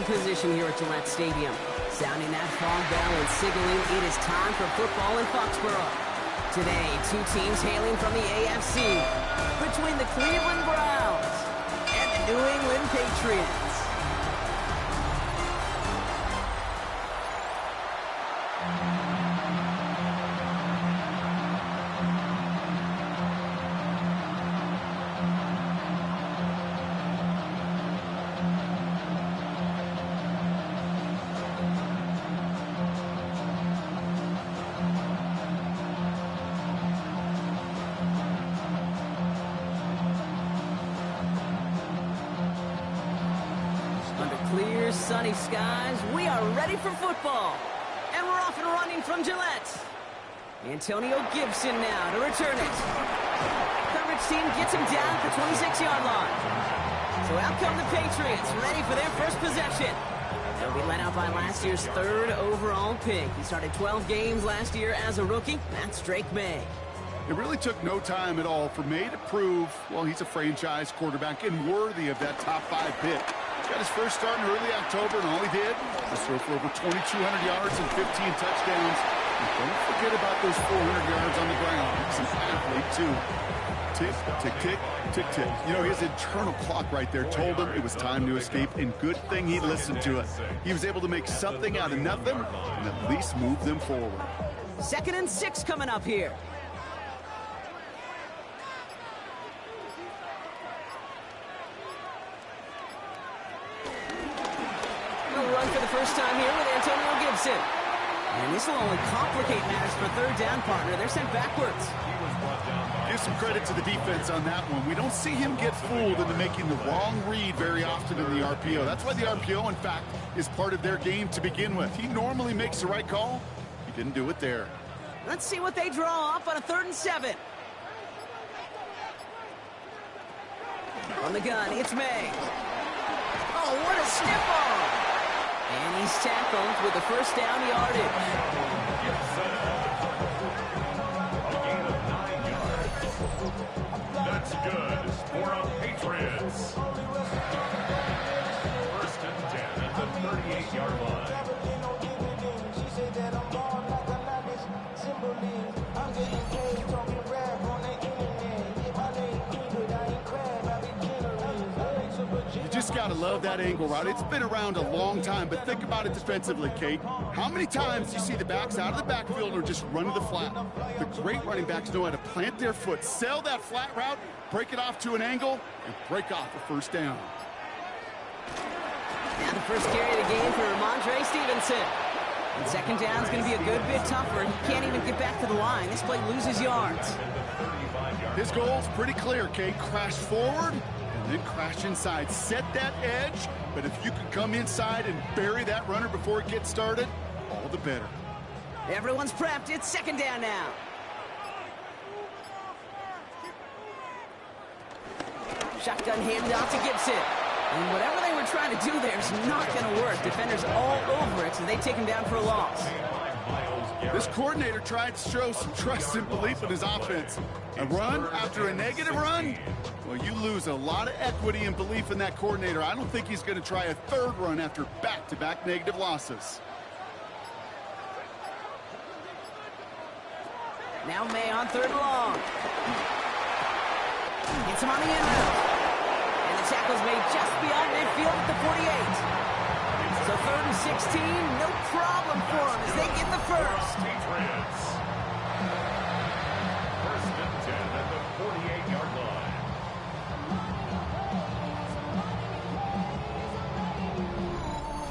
position here at Gillette Stadium. Sounding that phone bell and signaling it is time for football in Foxborough. Today, two teams hailing from the AFC, between the Cleveland Browns and the New England Patriots. Clear, sunny skies, we are ready for football. And we're off and running from Gillette. Antonio Gibson now to return it. Coverage team gets him down at the 26-yard line. So out come the Patriots, ready for their first possession. They'll be led out by last year's third overall pick. He started 12 games last year as a rookie. That's Drake May. It really took no time at all for May to prove, well, he's a franchise quarterback and worthy of that top 5 pick. Got his first start in early October, and all he did was throw for over 2,200 yards and 15 touchdowns. And don't forget about those 400 yards on the ground. He's an athlete, too. Tick, tick, tick, tick, tick. You know, his internal clock right there told him it was time to escape, and good thing he listened to it. He was able to make something out of nothing and at least move them forward. 2nd and 6 coming up here. Run for the first time here with Antonio Gibson. And this will only complicate matters for third down, partner. They're sent backwards. Give some credit to the defense on that one. We don't see him get fooled into making the wrong read very often in the RPO. That's why the RPO, in fact, is part of their game to begin with. He normally makes the right call. He didn't do it there. Let's see what they draw up on a 3rd and 7. On the gun, it's May. Oh, what a stiff-arm! And he's tackled with the first down yardage. A gain of 9 yards. That's good for our Patriots. 1st and 10 at the 38-yard line. Just gotta love that angle route. It's been around a long time, but think about it defensively, Kate. How many times do you see the backs out of the backfield or just run to the flat? The great running backs know how to plant their foot, sell that flat route, break it off to an angle, and break off a first down. Now the first carry of the game for Ramondre Stevenson. And 2nd down is going to be a good bit tougher. He can't even get back to the line. This play loses yards. His goal's pretty clear, Kate. Crash forward, and then crash inside. Set that edge, but if you can come inside and bury that runner before it gets started, all the better. Everyone's prepped. It's 2nd down now. Shotgun handoff to Gibson. And whatever they were trying to do there is not going to work. Defenders all over it, so they take him down for a loss. This coordinator tried to show some trust and belief in his offense. A run after a negative run? Well, you lose a lot of equity and belief in that coordinator. I don't think he's going to try a 3rd run after back-to-back negative losses. Now May on 3rd and long. Gets him on the end route. And the tackle's made just beyond midfield at the 48. So 3rd and 16, no problem for them as they get the first. Patriots. 1st and 10 at the 48-yard line.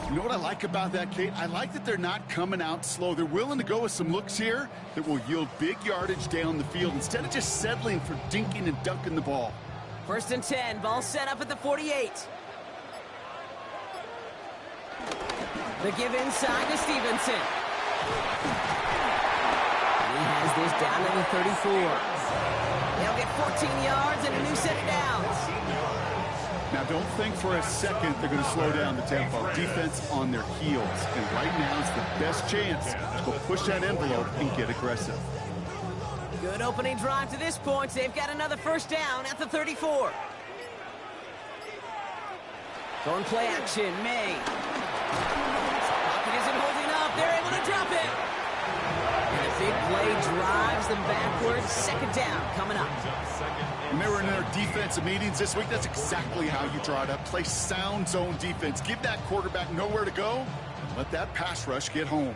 You know what I like about that, Kate? I like that they're not coming out slow. They're willing to go with some looks here that will yield big yardage down the field instead of just settling for dinking and dunking the ball. 1st and 10, ball set up at the 48. The give inside to Stevenson. He has this down to the 34. They'll get 14 yards and a new set of downs. Now, don't think for a second they're going to slow down the tempo. Defense on their heels. And right now is the best chance to push that envelope and get aggressive. Good opening drive to this point. They've got another first down at the 34. Going play action, May. them backwards. Second down coming up. When they were in their defensive meetings this week, that's exactly how you draw it up. Play sound zone defense. Give that quarterback nowhere to go. Let that pass rush get home.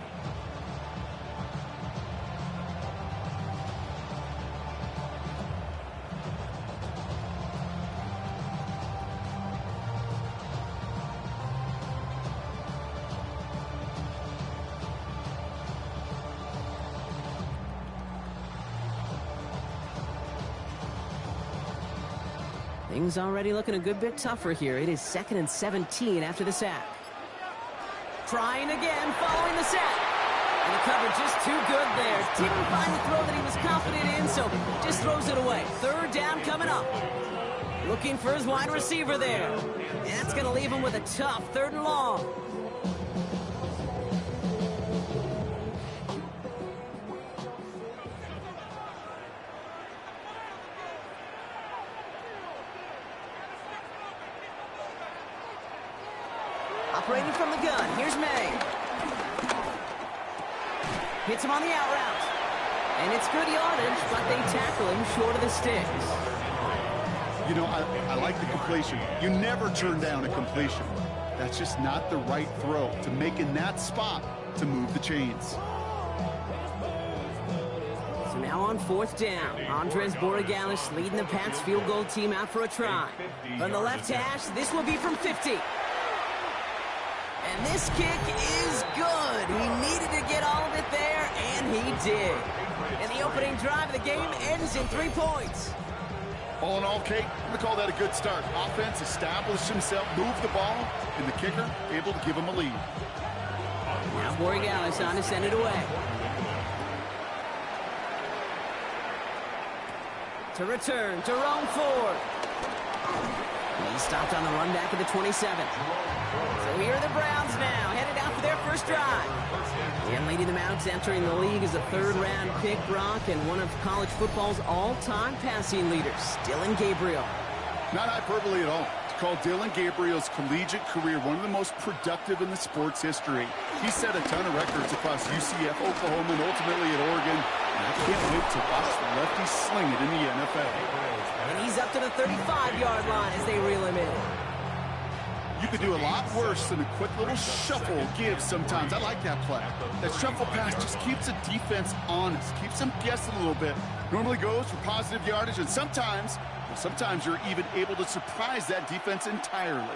Things already looking a good bit tougher here. It is 2nd and 17 after the sack. Trying again following the sack. And the cover just too good there. Didn't find the throw that he was confident in, so just throws it away. Third down coming up. Looking for his wide receiver there. And that's going to leave him with a tough 3rd and long. Operating from the gun, here's May. Hits him on the out route. And it's good yardage, but they tackle him short of the sticks. You know, I like the completion. You never turn down a completion. That's just not the right throw to make in that spot to move the chains. So now on 4th down, Andres Borregales leading the Pats field goal team out for a try. From the left hash, this will be from 50. And this kick is good. He needed to get all of it there, and he did. And the opening drive of the game ends in 3 points. All in all, Kate, I'm going to call that a good start. Offense established himself, moved the ball, and the kicker able to give him a lead. Now Borregales on to send it away. To return, Jerome Ford. He stopped on the run back at the 27. So here are the Browns now, headed out for their first drive. And leading them out, entering the league is a 3rd-round pick, Brock, and one of college football's all-time passing leaders, Dylan Gabriel. Not hyperbole at all. To call Dylan Gabriel's collegiate career one of the most productive in the sport's history. He set a ton of records across UCF, Oklahoma, and ultimately at Oregon. And I can't wait to watch the lefty sling it in the NFL. And he's up to the 35-yard line as they reel him in. You could do a lot worse than a quick little shuffle give sometimes. I like that play. That shuffle pass just keeps the defense honest, keeps them guessing a little bit. Normally goes for positive yardage, and sometimes you're even able to surprise that defense entirely.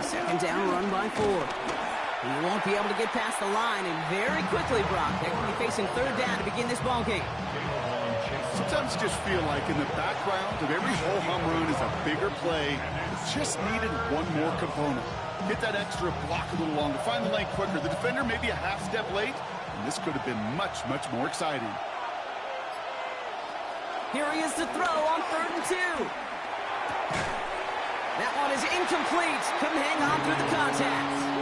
Second down run by Ford. He won't be able to get past the line, and very quickly, Brock, they're going to be facing 3rd down to begin this ball game. Sometimes you just feel like in the background of every ho-hum run is a bigger play. It just needed one more component. Hit that extra block a little longer, find the lane quicker. The defender maybe a half step late, and this could have been much, much more exciting. Here he is to throw on 3rd and 2. That one is incomplete. Couldn't hang on through the contact.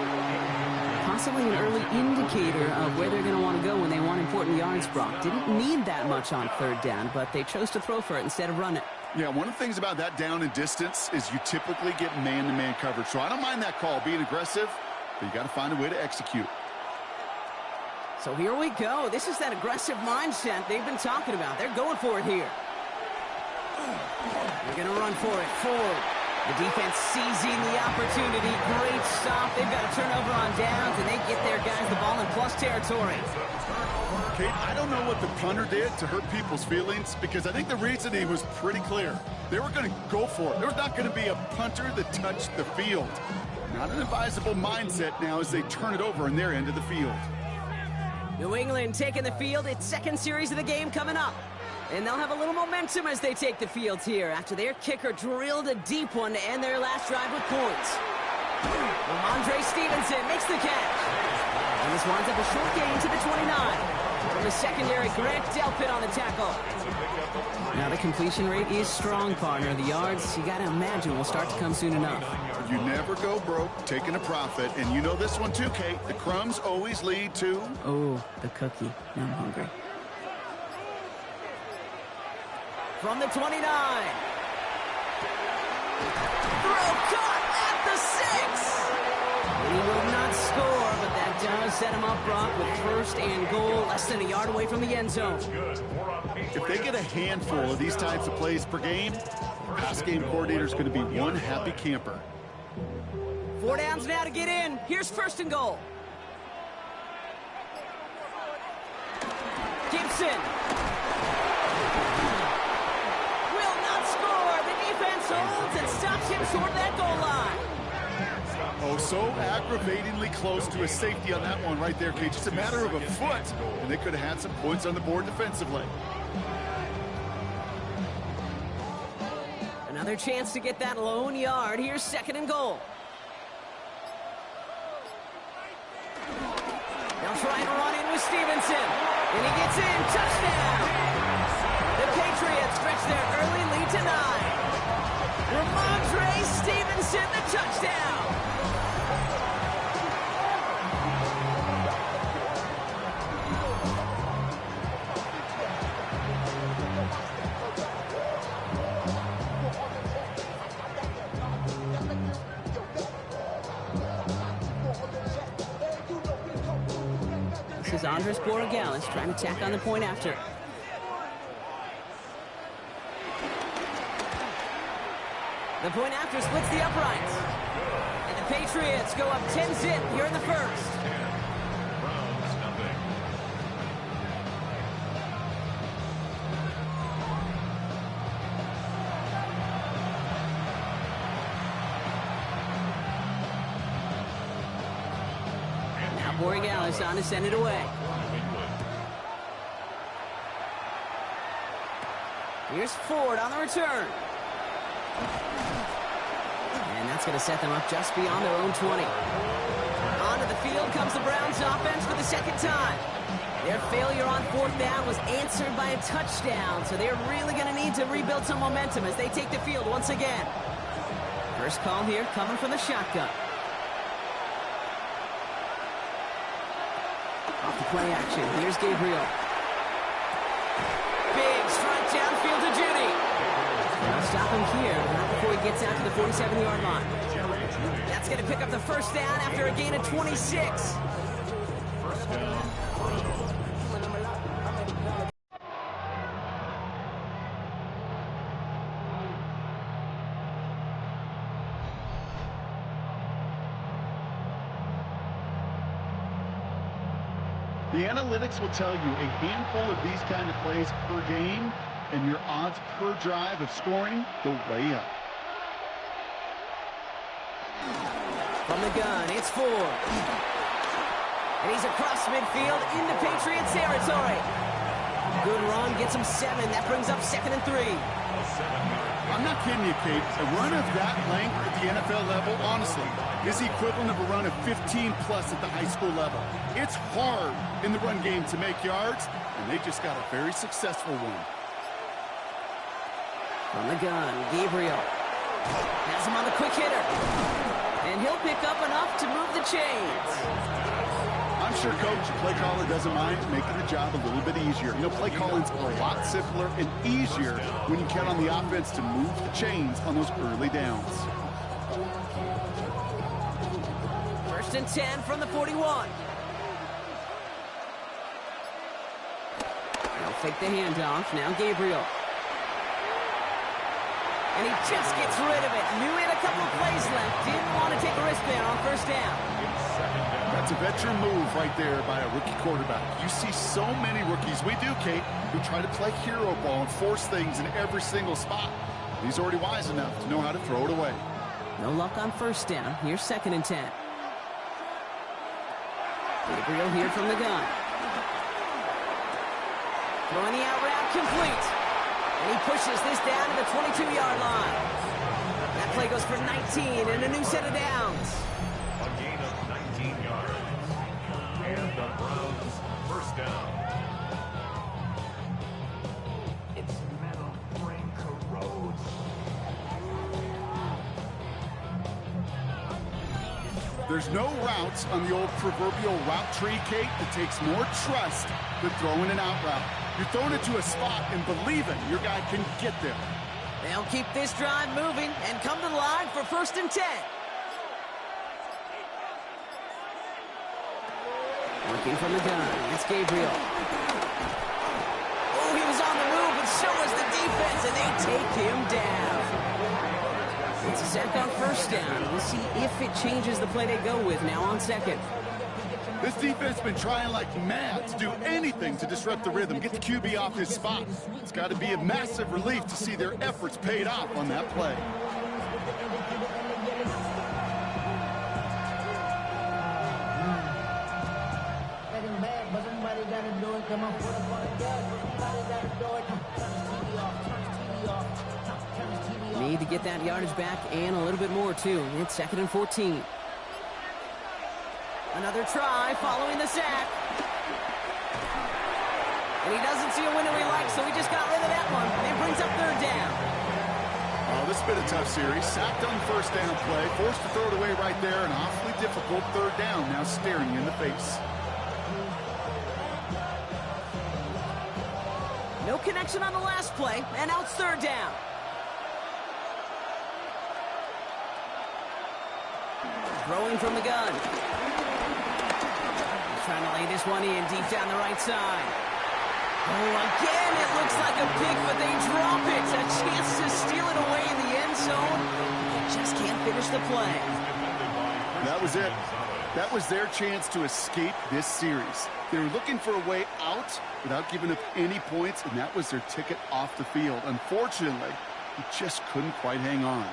Possibly an early indicator of where they're going to want to go when they want important yards, Brock. Didn't need that much on 3rd down, but they chose to throw for it instead of run it. Yeah, one of the things about that down and distance is you typically get man-to-man coverage. So I don't mind that call, being aggressive, but you got to find a way to execute. So here we go. This is that aggressive mindset they've been talking about. They're going for it here. They're going to run for it. Ford. The defense seizing the opportunity. Great stop. They've got a turnover on downs, and they get their guys the ball in plus territory. Kate, I don't know what the punter did to hurt people's feelings, because I think the reasoning was pretty clear. They were going to go for it. There's not going to be a punter that touched the field. Not an advisable mindset now as they turn it over in their end of the field. New England taking the field. It's 2nd series of the game coming up. And they'll have a little momentum as they take the field here after their kicker drilled a deep one to end their last drive with points. Andre Stevenson makes the catch. And this winds up a short gain to the 29. From the secondary, Grant Delpit on the tackle. Now the completion rate is strong, partner. The yards, you got to imagine, will start to come soon enough. You never go broke taking a profit. And you know this one too, Kate. The crumbs always lead to... Oh, the cookie. Now I'm hungry. From the 29. Throw caught at the 6. He will not score, but that does set him up, Brock, with first and goal, less than a yard away from the end zone. If they get a handful of these types of plays per game, the pass game coordinator is going to be one happy camper. 4 downs now to get in. Here's first and goal. Gibson. Will not score. The defense holds and stops him short of that goal line. Oh, so aggravatingly close to a safety on that one right there, Kate. Just a matter of a foot, and they could have had some points on the board defensively. Another chance to get that lone yard. Here's second and goal. They'll try and run in with Stevenson. And he gets in. Touchdown! The Patriots stretch their early lead to 9. Ramondre Stevenson, the touchdown! This is Andres Borregales trying to tack on the point after. The point after splits the uprights. And the Patriots go up 10-zip here in the first. Browns nothing. Now Borregales on to send it away. Here's Ford on the return. And that's going to set them up just beyond their own 20. Onto the field comes the Browns offense for the second time. Their failure on 4th down was answered by a touchdown, so they're really going to need to rebuild some momentum as they take the field once again. First call here coming from the shotgun. Off the play action, here's Gabriel. Big strike downfield to Judy. They'll stop him here, but not before he gets out to the 47-yard line. That's going to pick up the first down after a gain of 26. First down. The analytics will tell you a handful of these kind of plays per game, and your odds per drive of scoring go way up. From the gun, it's Ford. And he's across midfield into Patriots territory. Good run, gets him 7. That brings up 2nd and 3. I'm not kidding you, Kate. A run of that length at the NFL level, honestly, is the equivalent of a run of 15-plus at the high school level. It's hard in the run game to make yards, and they just got a very successful one. From the gun, Gabriel. Has him on the quick hitter. And he'll pick up enough to move the chains. I'm sure Coach, play caller doesn't mind making the job a little bit easier. You know, play calling's a lot simpler and easier when you count on the offense to move the chains on those early downs. 1st and 10 from the 41. They'll fake the handoff. Now Gabriel. And he just gets rid of it. Knew he had a couple of plays left. Didn't want to take a risk there on 1st down. That's a veteran move right there by a rookie quarterback. You see so many rookies, we do, Kate, who try to play hero ball and force things in every single spot. He's already wise enough to know how to throw it away. No luck on 1st down. Here's 2nd and 10. Gabriel here from the gun. Throwing the out route complete. And he pushes this down to the 22-yard line. That play goes for 19 and a new set of downs. A gain of 19 yards. And the Browns first down. Its metal frame corrodes. There's no routes on the old proverbial route tree, Kate, that takes more trust than throwing an out route. You're throwing it to a spot and believing your guy can get there. They'll keep this drive moving and come to the line for 1st and 10. Working from the gun. It's Gabriel. Oh, he was on the move, but so was the defense, and they take him down. It's a sack on first down. We'll see if it changes the play they go with now on second. This defense has been trying like mad to do anything to disrupt the rhythm, get the QB off his spot. It's got to be a massive relief to see their efforts paid off on that play. Need to get that yardage back and a little bit more, too. It's 2nd and 14. Another try following the sack. And he doesn't see a window he likes, so he just got rid of that one. And brings up 3rd down. Oh, this has been a tough series. Sacked on the first down play, forced to throw it away right there. An awfully difficult 3rd down now staring in the face. No connection on the last play, and now it's 3rd down. Throwing from the gun. He's trying to lay this one in deep down the right side. Oh, again, it looks like a pick, but they drop it. A chance to steal it away in the end zone. They just can't finish the play. That was it. That was their chance to escape this series. They were looking for a way out without giving up any points, and that was their ticket off the field. Unfortunately, he just couldn't quite hang on.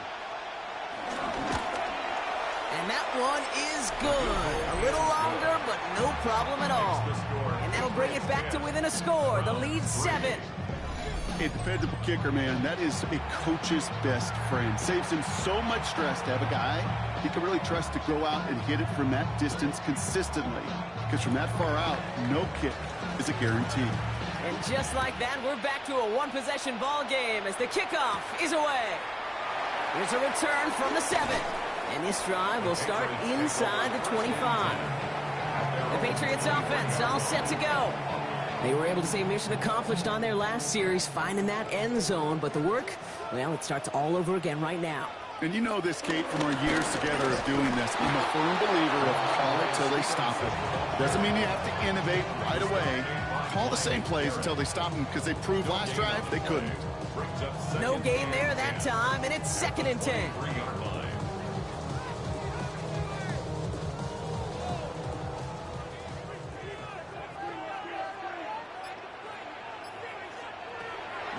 And that one is good. A little longer, but no problem at all. And that'll bring it back to within a score. The lead's 7. A dependable kicker, man. That is a coach's best friend. Saves him so much stress to have a guy he can really trust to go out and hit it from that distance consistently. Because from that far out, no kick is a guarantee. And just like that, we're back to a one-possession ball game as the kickoff is away. Here's a return from the 7. And this drive will start inside the 25. The Patriots offense all set to go. They were able to say mission accomplished on their last series, finding that end zone. But the work, well, it starts all over again right now. And you know this, Kate, from our years together of doing this. I'm a firm believer of call it till they stop it. Doesn't mean you have to innovate right away. Call the same plays until they stop them, because they proved last drive they couldn't. No gain there that time, and it's 2nd and 10.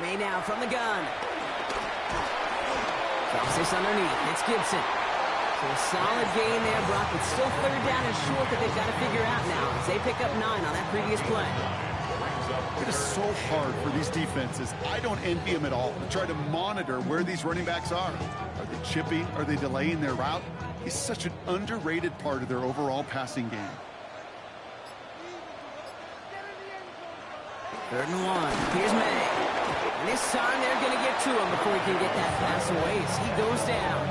May now from the gun. Drops this underneath. It's Gibson. So a solid gain there, Brock, but still 3rd down and short that they've got to figure out now as they pick up 9 on that previous play. It is so hard for these defenses. I don't envy them at all to try to monitor where these running backs are. Are they chipping? Are they delaying their route? It's such an underrated part of their overall passing game. 3rd and 1. Here's May. And this time they're going to get to him before he can get that pass away as he goes down.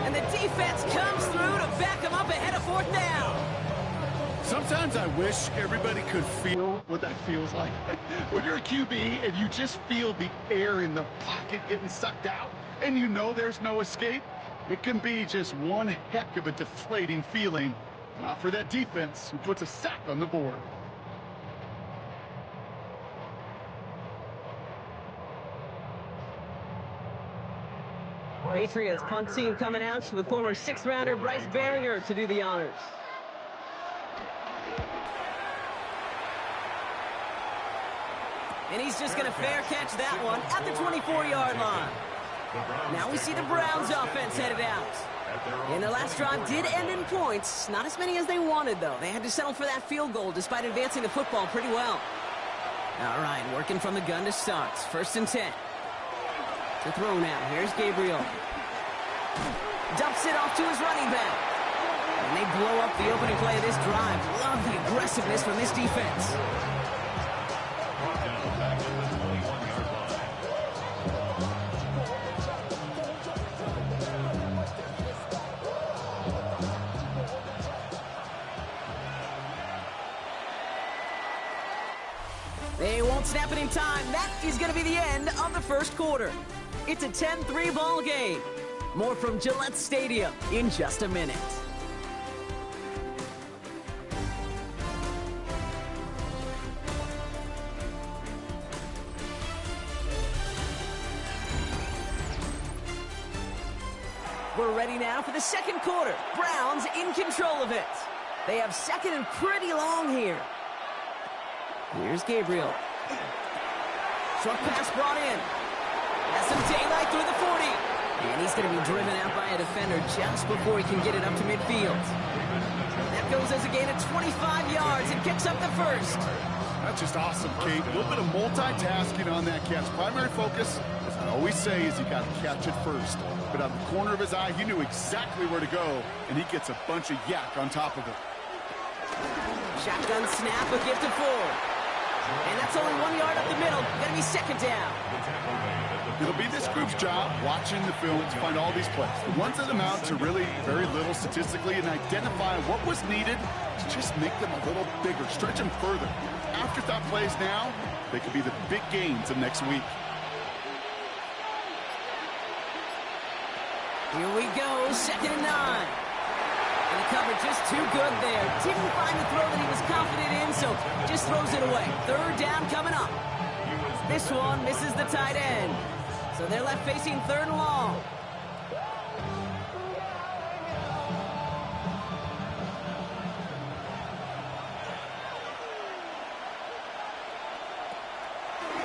And the defense comes through to back him up ahead of 4th down. Sometimes I wish everybody could feel what that feels like. When you're a QB and you just feel the air in the pocket getting sucked out and you know there's no escape, it can be just one heck of a deflating feeling for that defense who puts a sack on the board. Patriots punt team coming out with former 6th-rounder Bryce Barringer to do the honors. And he's just going to fair catch that one at the 24-yard line. Now we see the Browns offense headed out. And their last drive did end in points. Not as many as they wanted, though. They had to settle for that field goal despite advancing the football pretty well. All right, working from the gun to start. 1st and 10. To throw now. Here's Gabriel. Dumps it off to his running back. And they blow up the opening play of this drive. Love the aggressiveness from this defense. Back at the 21-yard line. They won't snap it in time. That is going to be the end of the 1st quarter. It's a 10-3 ball game. More from Gillette Stadium in just a minute. ready now for the second quarter. Browns in control of it. They have second and pretty long here. Here's Gabriel. Short pass brought in. Has some daylight through the 40. And he's going to be driven out by a defender just before he can get it up to midfield. That goes as a gain of 25 yards and picks up the first. That's just awesome, Kate. A little bit of multitasking on that catch. Primary focus, as I always say, is you got to catch it first. But out of the corner of his eye, he knew exactly where to go, and he gets a bunch of yak on top of it. Shotgun snap, a gift of 4. And that's only 1 yard up the middle. Going to be second down. It'll be this group's job watching the film to find all these plays. The ones that amount to really very little statistically and identify what was needed to just make them a little bigger, stretch them further. Afterthought plays now, they could be the big gains of next week. Here we go, second and 9. And the coverage just too good there. Didn't find the throw that he was confident in, so just throws it away. Third down coming up. This one misses the tight end. So they're left facing third and long.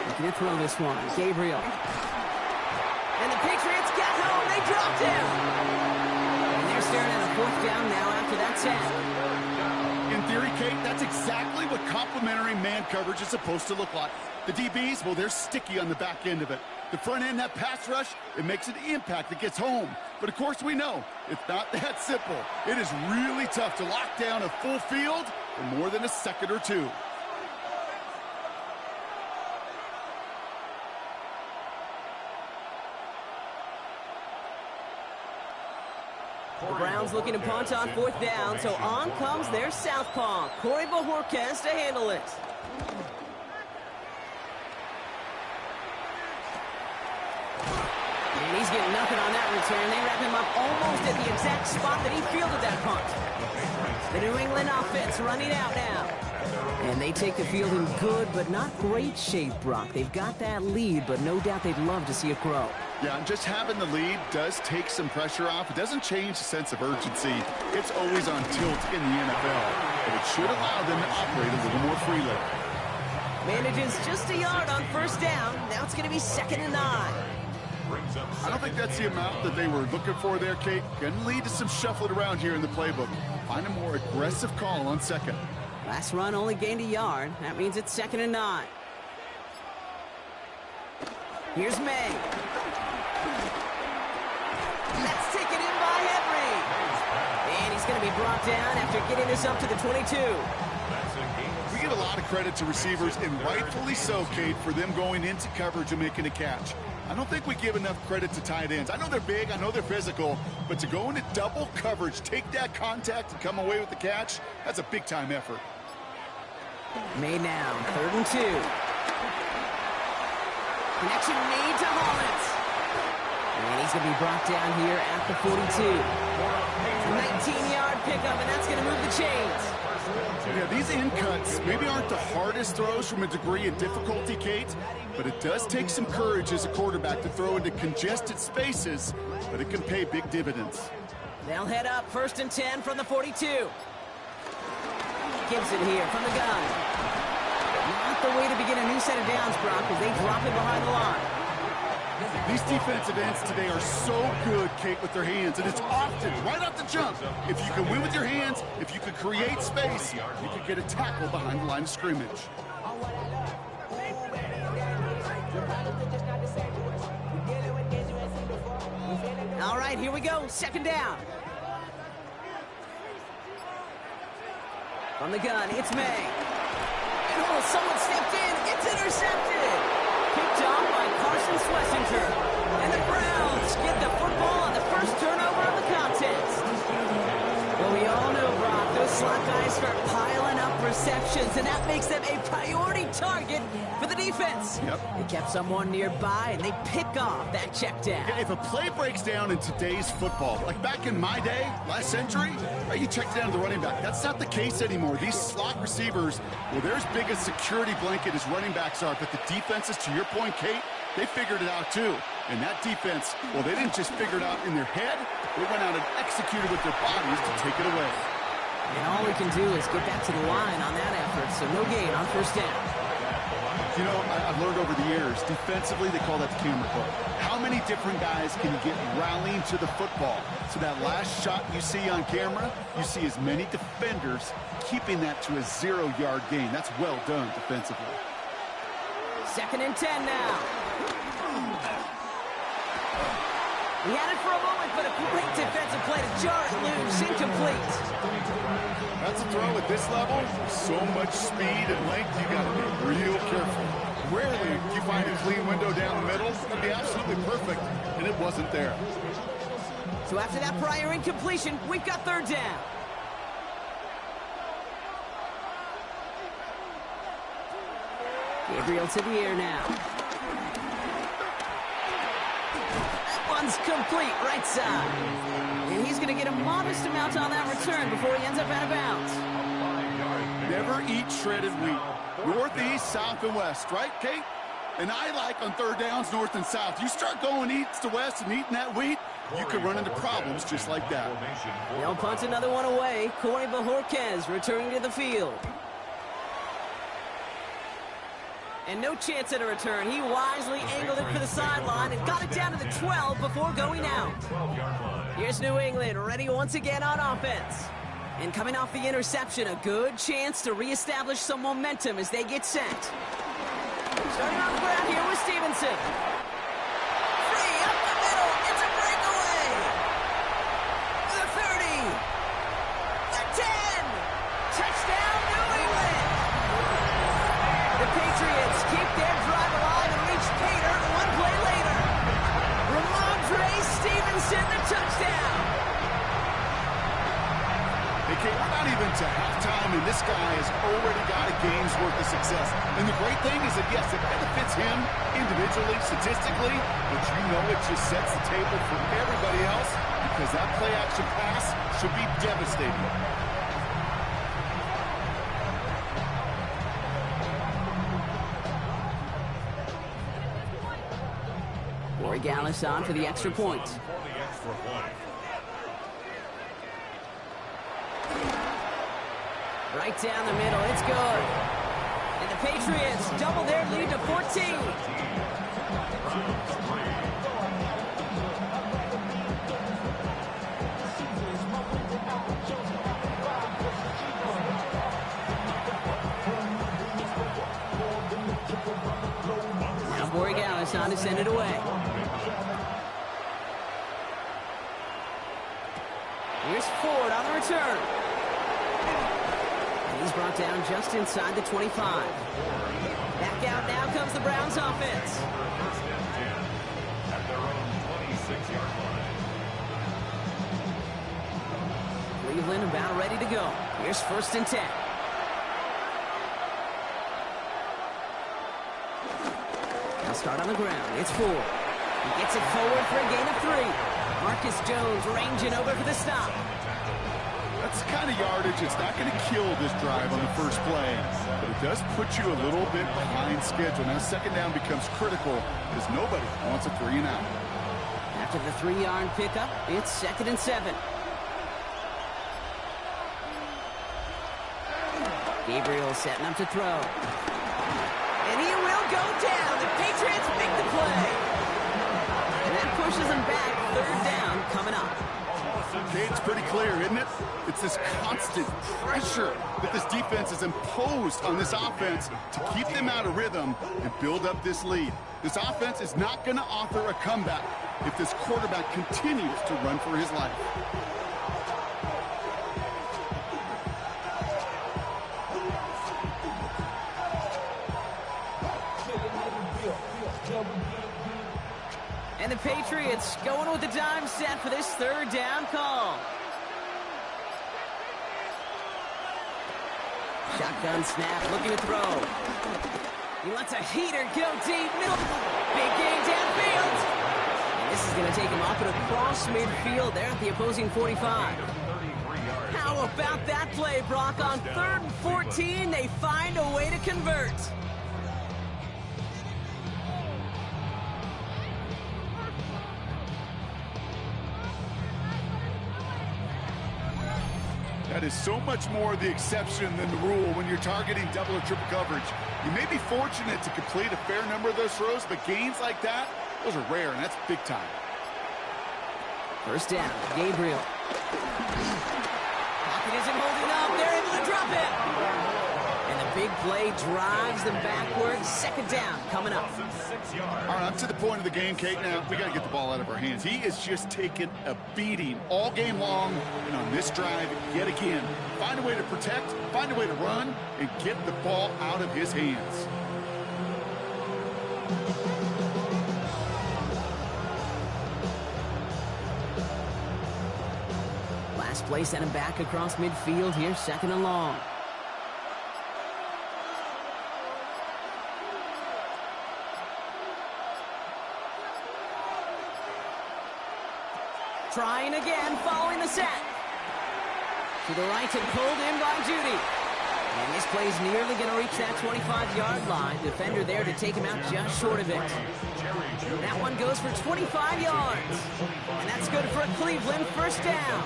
Looking to throw this one. Gabriel. And the Patriots get home. They dropped him. And they're staring at a fourth down now after that 10. In theory, Kate, that's exactly what complementary man coverage is supposed to look like. The DBs, well, they're sticky on the back end of it. The front end, that pass rush, it makes an impact that gets home. But, of course, we know it's not that simple. It is really tough to lock down a full field for more than a second or two. The Browns looking to punt on fourth down, so on comes their southpaw, Corey Bojorquez, to handle it. And he's getting nothing on that return. They wrap him up almost at the exact spot that he fielded that punt. The New England offense running out now. And they take the field in good but not great shape, Brock. They've got that lead, but no doubt they'd love to see it grow. Yeah, and just having the lead does take some pressure off. It doesn't change the sense of urgency. It's always on tilt in the NFL. But it should allow them to operate a little more freely. Manages just a yard on first down. Now it's going to be second and 9. I don't think that's the amount that they were looking for there, Kate. Can lead to some shuffling around here in the playbook. Find a more aggressive call on second. Last run only gained a yard. That means it's second and 9. Here's May. That's taken in by Henry. And he's going to be brought down after getting this up to the 22. We give a lot of credit to receivers, and rightfully so, Kate, for them going into coverage and making a catch. I don't think we give enough credit to tight ends. I know they're big, I know they're physical, but to go into double coverage, take that contact, and come away with the catch, that's a big-time effort. Made now, third and 2. Connection made to Hollins. And he's going to be brought down here at the 42. 19-yard pickup, and that's going to move the chains. Yeah, these in cuts maybe aren't the hardest throws from a degree of difficulty, Kate, but it does take some courage as a quarterback to throw into congested spaces, but it can pay big dividends. They'll head up first and 10 from the 42. Gibson here from the gun. Not the way to begin a new set of downs, Brock, as they drop it behind the line. These defensive ends today are so good, Kate, with their hands, and it's often right off the jump. If you can win with your hands, if you can create space, you can get a tackle behind the line of scrimmage. All right, here we go, second down. From the gun, it's May. And oh, someone stepped in, it's intercepted. Picked off by Carson Schlesinger. And the Browns get the football on the first turnover of the contest. Well, we all know, Brock, those slot guys start piling up receptions, and that makes them a priority target for the defense. Yep. They kept someone nearby, and they pick off that check down. Yeah, if a play breaks down in today's football, like back in my day, last century, right, you check down the running back. That's not the case anymore. These slot receivers, well, they're as big a security blanket as running backs are, but the defenses, to your point, Kate, they figured it out too. And that defense, well, they didn't just figure it out in their head, They went out and executed with their bodies to take it away. And all we can do is get back to the line on that effort, so no gain on first down. You know, I've learned over the years, defensively, they call that the camera hook. How many different guys can you get rallying to the football? So that last shot you see on camera, you see as many defenders keeping that to a 0-yard gain. That's well done defensively. 2nd and 10 now. He had it for a moment, but a great defensive play to jar it loose. Incomplete. That's a throw at this level. So much speed and length, you got to be real careful. Rarely you find a clean window down the middle. It'd be absolutely perfect, and it wasn't there. So after that prior incompletion, we've got 3rd down. Gabriel to the air now. One's complete, right side. And he's going to get a modest amount on that return before he ends up out of bounds. Never eat shredded wheat. North, east, south, and west, right, Kate? And I like on 3rd downs, north and south. You start going east to west and eating that wheat, you could run into problems just like that. They'll punt another one away. Corey Bajorquez returning to the field. And no chance at a return. He wisely angled it for the sideline and got it down to the 12 before going out. Here's New England, ready once again on offense. And coming off the interception, a good chance to reestablish some momentum as they get set. Starting on the ground here with Stevenson. Free up the middle. It's a breakaway. The 30. The 10. Touchdown, New England. The Patriots keep their drive alive and reach Pater one play later. Ramondre Stevenson, the touchdown. Okay, we're not even to halftime, and this guy has already got a game's worth of success. And the great thing is that, yes, it benefits him individually, statistically, but you know it just sets the table for everybody else because that play-action pass should be devastating. Gallus on for the extra point. Right down the middle, it's good. And the Patriots double their lead to 14. Now Borregales on to send it away. Here's Ford on the return. And he's brought down just inside the 25. Back out now comes the Browns offense. First and 10 at their own 26-yard line. Cleveland about ready to go. Here's 1st and 10. Now start on the ground. It's Ford. He gets it forward for a gain of 3. Marcus Jones ranging over for the stop. That's the kind of yardage it's not going to kill this drive on the first play, but it does put you a little bit behind schedule. Now 2nd down becomes critical because nobody wants a 3 and out. After the 3-yard pickup, it's 2nd and 7. Gabriel setting up to throw. And he will go down. The Patriots make the play. And that pushes them back. 3rd down coming up. Okay, it's pretty clear, isn't it? It's this constant pressure that this defense has imposed on this offense to keep them out of rhythm and build up this lead. This offense is not going to offer a comeback if this quarterback continues to run for his life. And the Patriots going with the dime set for this 3rd down call. Shotgun snap, looking to throw. He lets a heater go deep, middle. Big gain downfield. And this is going to take him off and across midfield there at the opposing 45. How about that play, Brock? On 3rd and 14, they find a way to convert. That is so much more the exception than the rule when you're targeting double or triple coverage. You may be fortunate to complete a fair number of those throws, but gains like that, those are rare, and that's big time. First down, Gabriel. Pocket isn't holding up. They're able to drop it. And the big play drives them backwards. Second down coming up. All right, I'm to the point of the game, Kate. Now, we got to get the ball out of our hands. He is just taking a beating all game long. And on this drive, yet again, find a way to protect, find a way to run, and get the ball out of his hands. Last play sent him back across midfield here, second and long. Trying again, following the set. To the right and pulled in by Judy. And this play's nearly going to reach that 25-yard line. Defender there to take him out just short of it. That one goes for 25 yards. And that's good for a Cleveland first down.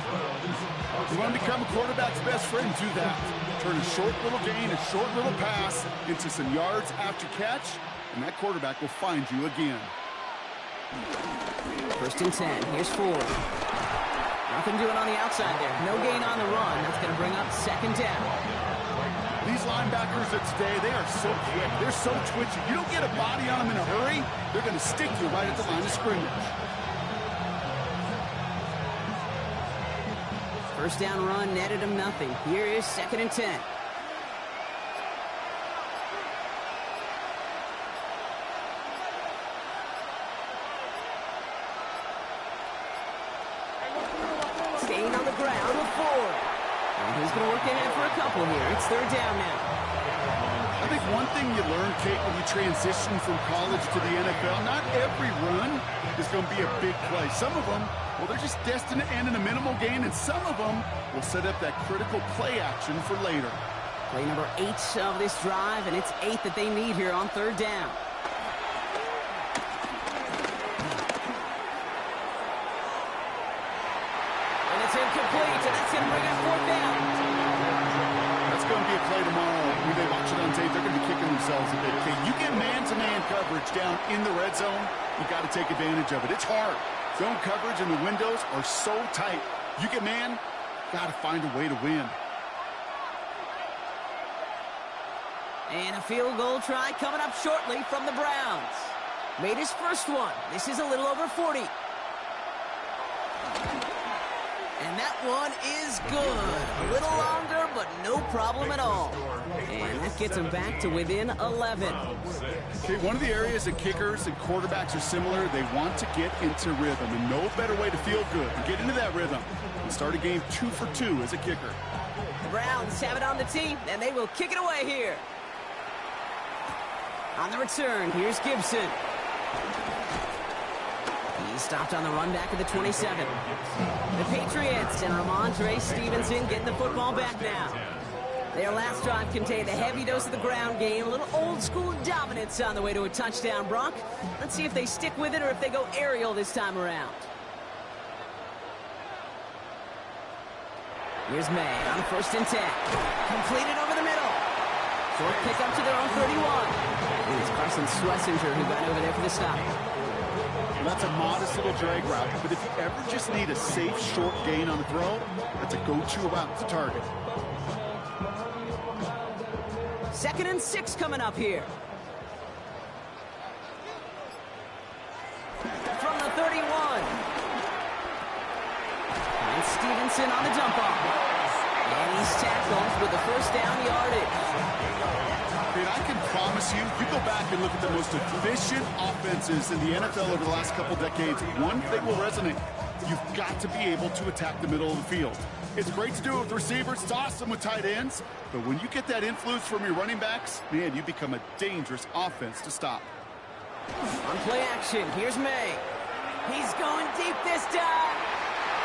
You want to become a quarterback's best friend, do that. Turn a short little gain, a short little pass into some yards after catch, and that quarterback will find you again. First and 10. Here's Ford. Nothing doing on the outside there. No gain on the run. That's going to bring up second down. These linebackers of today, they are so quick. They're so twitchy. You don't get a body on them in a hurry, they're going to stick you right at the line of scrimmage. First down run netted him nothing. Here is second and 10. Staying on the ground with Ford. And he's going to work ahead for a couple here. It's third down now. I think one thing you learn, Kate, when you transition from college to the NFL, not every run is going to be a big play. Some of them, well, they're just destined to end in a minimal gain, and some of them will set up that critical play action for later. Play number 8 of this drive, and it's 8 that they need here on third down. And it's incomplete, and that's going to bring up fourth down. That's going to be a play tomorrow. When they watch it on tape, they're going to be kicking themselves a bit. Okay, you get man-to-man coverage down in the red zone, you got to take advantage of it. It's hard. Zone coverage and the windows are so tight. You get man, got to find a way to win. And a field goal try coming up shortly from the Browns. Made his first one. This is a little over 40. And that one is good. A little longer, but no problem at all. And that gets him back to within 11. Okay, one of the areas that kickers and quarterbacks are similar, they want to get into rhythm. And no better way to feel good than get into that rhythm and start a game 2 for 2 as a kicker. The Browns have it on the tee, and they will kick it away here. On the return, here's Gibson. He stopped on the run back at the 27. The Patriots and Ramondre Stevenson getting the football back now. Their last drive contained a heavy dose of the ground game, a little old-school dominance on the way to a touchdown, Brock. Let's see if they stick with it or if they go aerial this time around. Here's May on first and 10. Completed over the middle. Short pick up to their own 31. And it's Carson Schlesinger who got over there for the stop. Well, that's a modest little drag route, but if you ever just need a safe, short gain on the throw, that's a go-to route to target. Second and 6 coming up here. From the 31. And Stevenson on the dump off. And he's tackled with the first down yardage. And I can promise you, you go back and look at the most efficient offenses in the NFL over the last couple decades, one thing will resonate. You've got to be able to attack the middle of the field. It's great to do it with receivers. It's awesome with tight ends. But when you get that influence from your running backs, man, you become a dangerous offense to stop. On play action, here's May. He's going deep this time.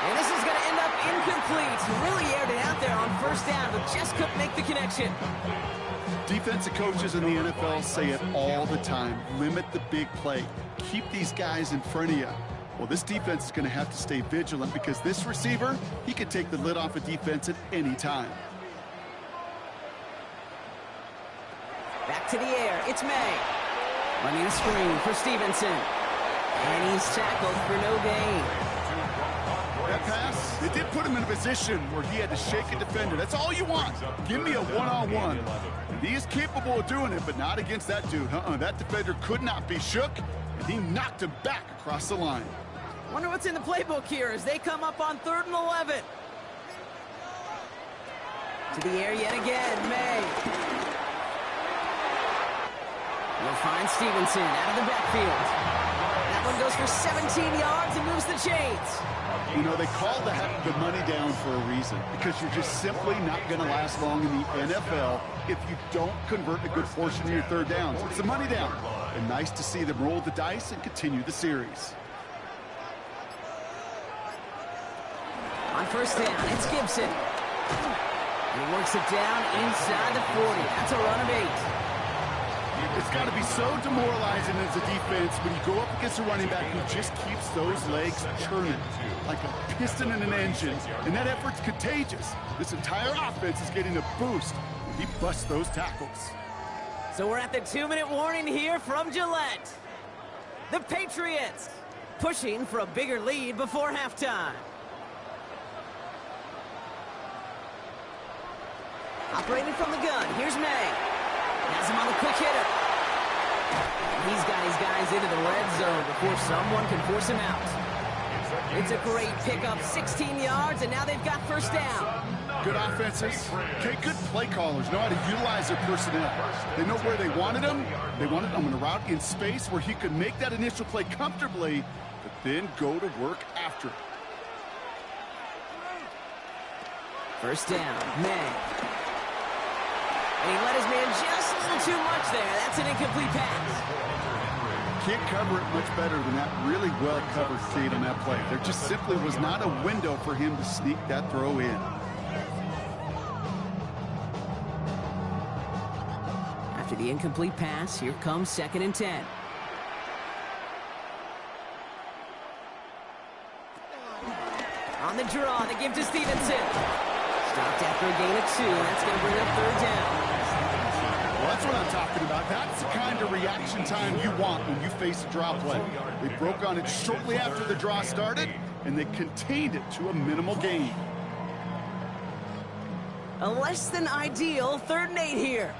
And this is going to end up incomplete. He really aired it out there on first down, but just couldn't make the connection. Defensive coaches in the NFL say it all the time. Limit the big play. Keep these guys in front of you. Well, this defense is going to have to stay vigilant because this receiver, he could take the lid off a defense at any time. Back to the air, it's May. Running a screen for Stevenson. And he's tackled for no gain. That pass, it did put him in a position where he had to shake a defender. That's all you want. Give me a one-on-one. And he is capable of doing it, but not against that dude. That defender could not be shook, and he knocked him back across the line. Wonder what's in the playbook here as they come up on 3rd and 11. To the air yet again, May. We'll find Stevenson out of the backfield. That one goes for 17 yards and moves the chains. You know, they call that the money down for a reason, because you're just simply not going to last long in the NFL if you don't convert a good portion of your 3rd downs. It's the money down. And nice to see them roll the dice and continue the series. On 1st down, it's Gibson. And he works it down inside the 40. That's a run of 8. It's got to be so demoralizing as a defense when you go up against a running back who just keeps those legs churning like a piston in an engine, and that effort's contagious. This entire offense is getting a boost when he busts those tackles. So we're at the 2-minute warning here from Gillette. The Patriots pushing for a bigger lead before halftime. Operating from the gun, here's May. Has him on the quick hitter. And he's got his guys into the red zone before someone can force him out. It's a great pickup, 16 yards, and now they've got 1st down. Good offenses. Okay, good play callers know how to utilize their personnel. They know where they wanted him. They wanted him on a route in space where he could make that initial play comfortably, but then go to work after it. 1st down, May. And he let his man just a little too much there. That's an incomplete pass. Can't cover it much better than that really well-covered feed on that play. There just simply was not a window for him to sneak that throw in. After the incomplete pass, here comes 2nd and 10. On the draw, they give to Stevenson. Stopped after a gain of 2, and that's going to bring up 3rd down. Well, that's what I'm talking about. That's the kind of reaction time you want when you face a draw play. They broke on it shortly after the draw started, and they contained it to a minimal gain. A less than ideal 3rd and 8 here.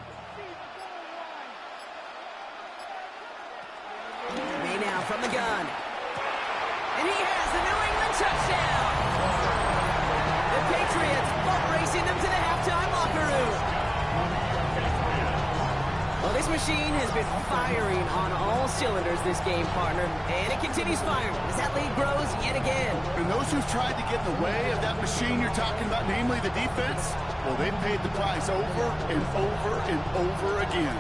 May now from the gun. And he has the New England touchdown. The Patriots boat racing them to the halftime locker room. Well, this machine has been firing on all cylinders this game, partner, and it continues firing as that lead grows yet again. And those who've tried to get in the way of that machine you're talking about, namely the defense, well, they paid the price over and over and over again.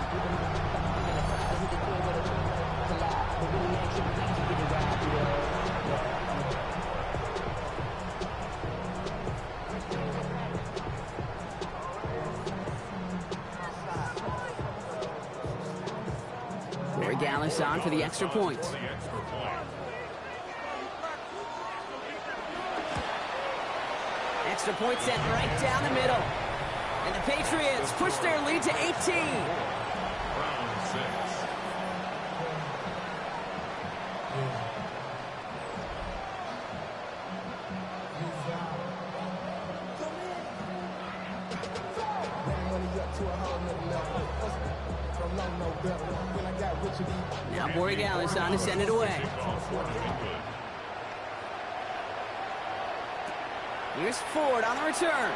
Dallas on for the extra point. Extra point set right down the middle. And the Patriots push their lead to 18. Now Borregales on to send it away. Here's Ford on the return.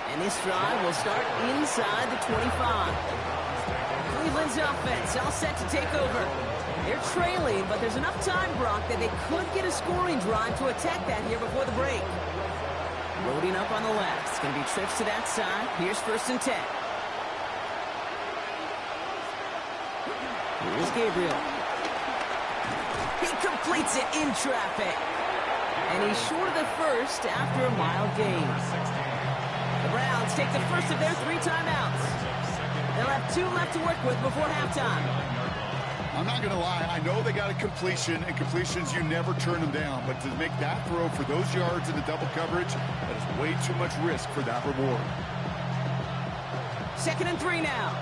And this drive will start inside the 25. Cleveland's offense all set to take over. They're trailing, but there's enough time, Brock, that they could get a scoring drive to attack that here before the break. Loading up on the left. It's going to be trips to that side. Here's 1st and 10. Here's Gabriel. He completes it in traffic. And he's short of the 1st after a mild gain. The Browns take the first of their 3 timeouts. They'll have 2 left to work with before halftime. I'm not going to lie. I know they got a completion, and completions, you never turn them down. But to make that throw for those yards in the double coverage, that is way too much risk for that reward. 2nd and 3 now.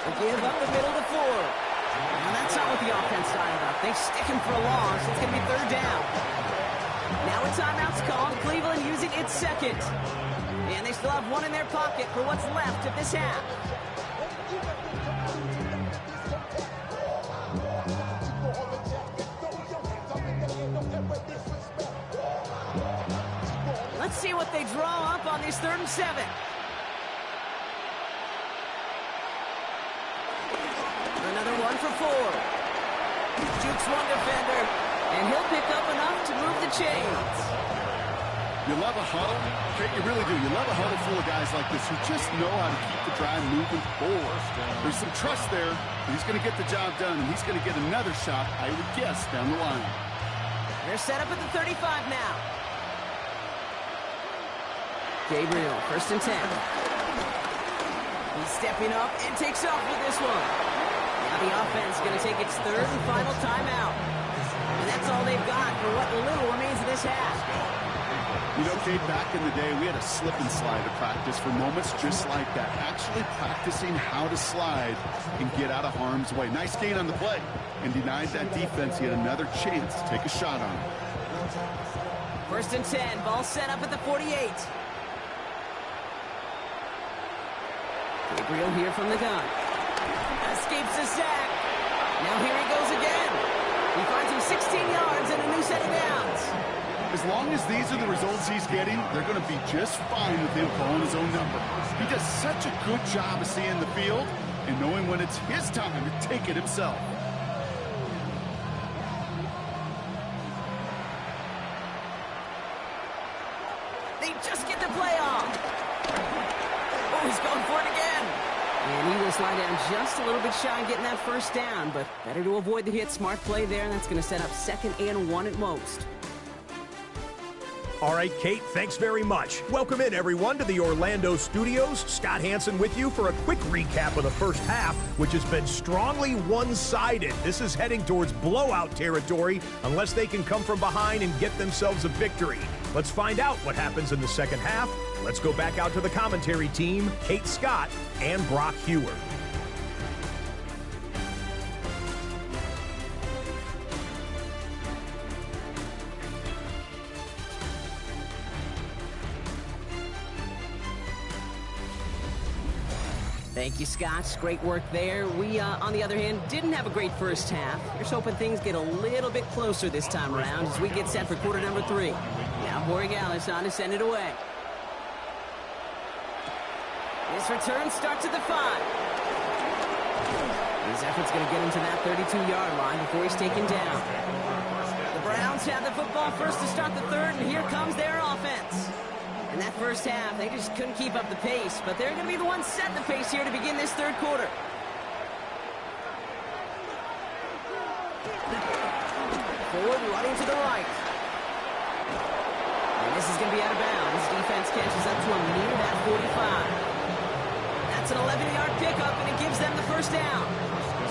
They give up the middle to Ford. And that's not what the offense style about. They stick him for a loss. It's going to be 3rd down. Now a timeout's called. Cleveland using its 2nd. And they still have 1 in their pocket for what's left of this half. Let's see what they draw up on this 3rd and 7. Another one for Ford. Jukes one defender, and he'll pick up enough to move the chains. You love a huddle? Okay, you really do. You love a huddle full of guys like this who just know how to keep the drive moving forward. There's some trust there, but he's going to get the job done, and he's going to get another shot, I would guess, down the line. They're set up at the 35 now. Gabriel, 1st and 10. He's stepping up and takes off with this one. Now the offense is going to take its 3rd and final timeout. And that's all they've got for what little remains of this half. You know, Kate, back in the day, we had a slip and slide to practice for moments just like that. Actually practicing how to slide and get out of harm's way. Nice gain on the play. And denied that defense yet another chance to take a shot on him. 1st and 10. Ball set up at the 48. Gabriel here from the gun. Escapes the sack. Now here he goes again. He finds him 16 yards and a new set of downs. As long as these are the results he's getting, they're going to be just fine with him calling his own number. He does such a good job of seeing the field and knowing when it's his time to take it himself. They just get the play off. Oh, he's going for it again. And he will slide down just a little bit shy of getting that 1st down, but better to avoid the hit. Smart play there, and that's going to set up 2nd and 1 at most. All right, Kate, thanks very much. Welcome in, everyone, to the Orlando studios. Scott Hansen with you for a quick recap of the first half, which has been strongly one-sided. This is heading towards blowout territory unless they can come from behind and get themselves a victory. Let's find out what happens in the second half. Let's go back out to the commentary team, Kate Scott and Brock Hewer. Thank you, Scott. Great work there. We, on the other hand, didn't have a great first half. Here's hoping things get a little bit closer this time around as we get set for quarter number 3. Now Borregales on to send it away. This return starts at the 5. His effort's going to get him to that 32-yard line before he's taken down. The Browns have the football first to start the 3rd, and here comes their offense. In that first half, they just couldn't keep up the pace, but they're going to be the ones setting the pace here to begin this 3rd quarter. Forward running to the right. And this is going to be out of bounds. Defense catches up to him near that 45. That's an 11-yard pickup, and it gives them the 1st down.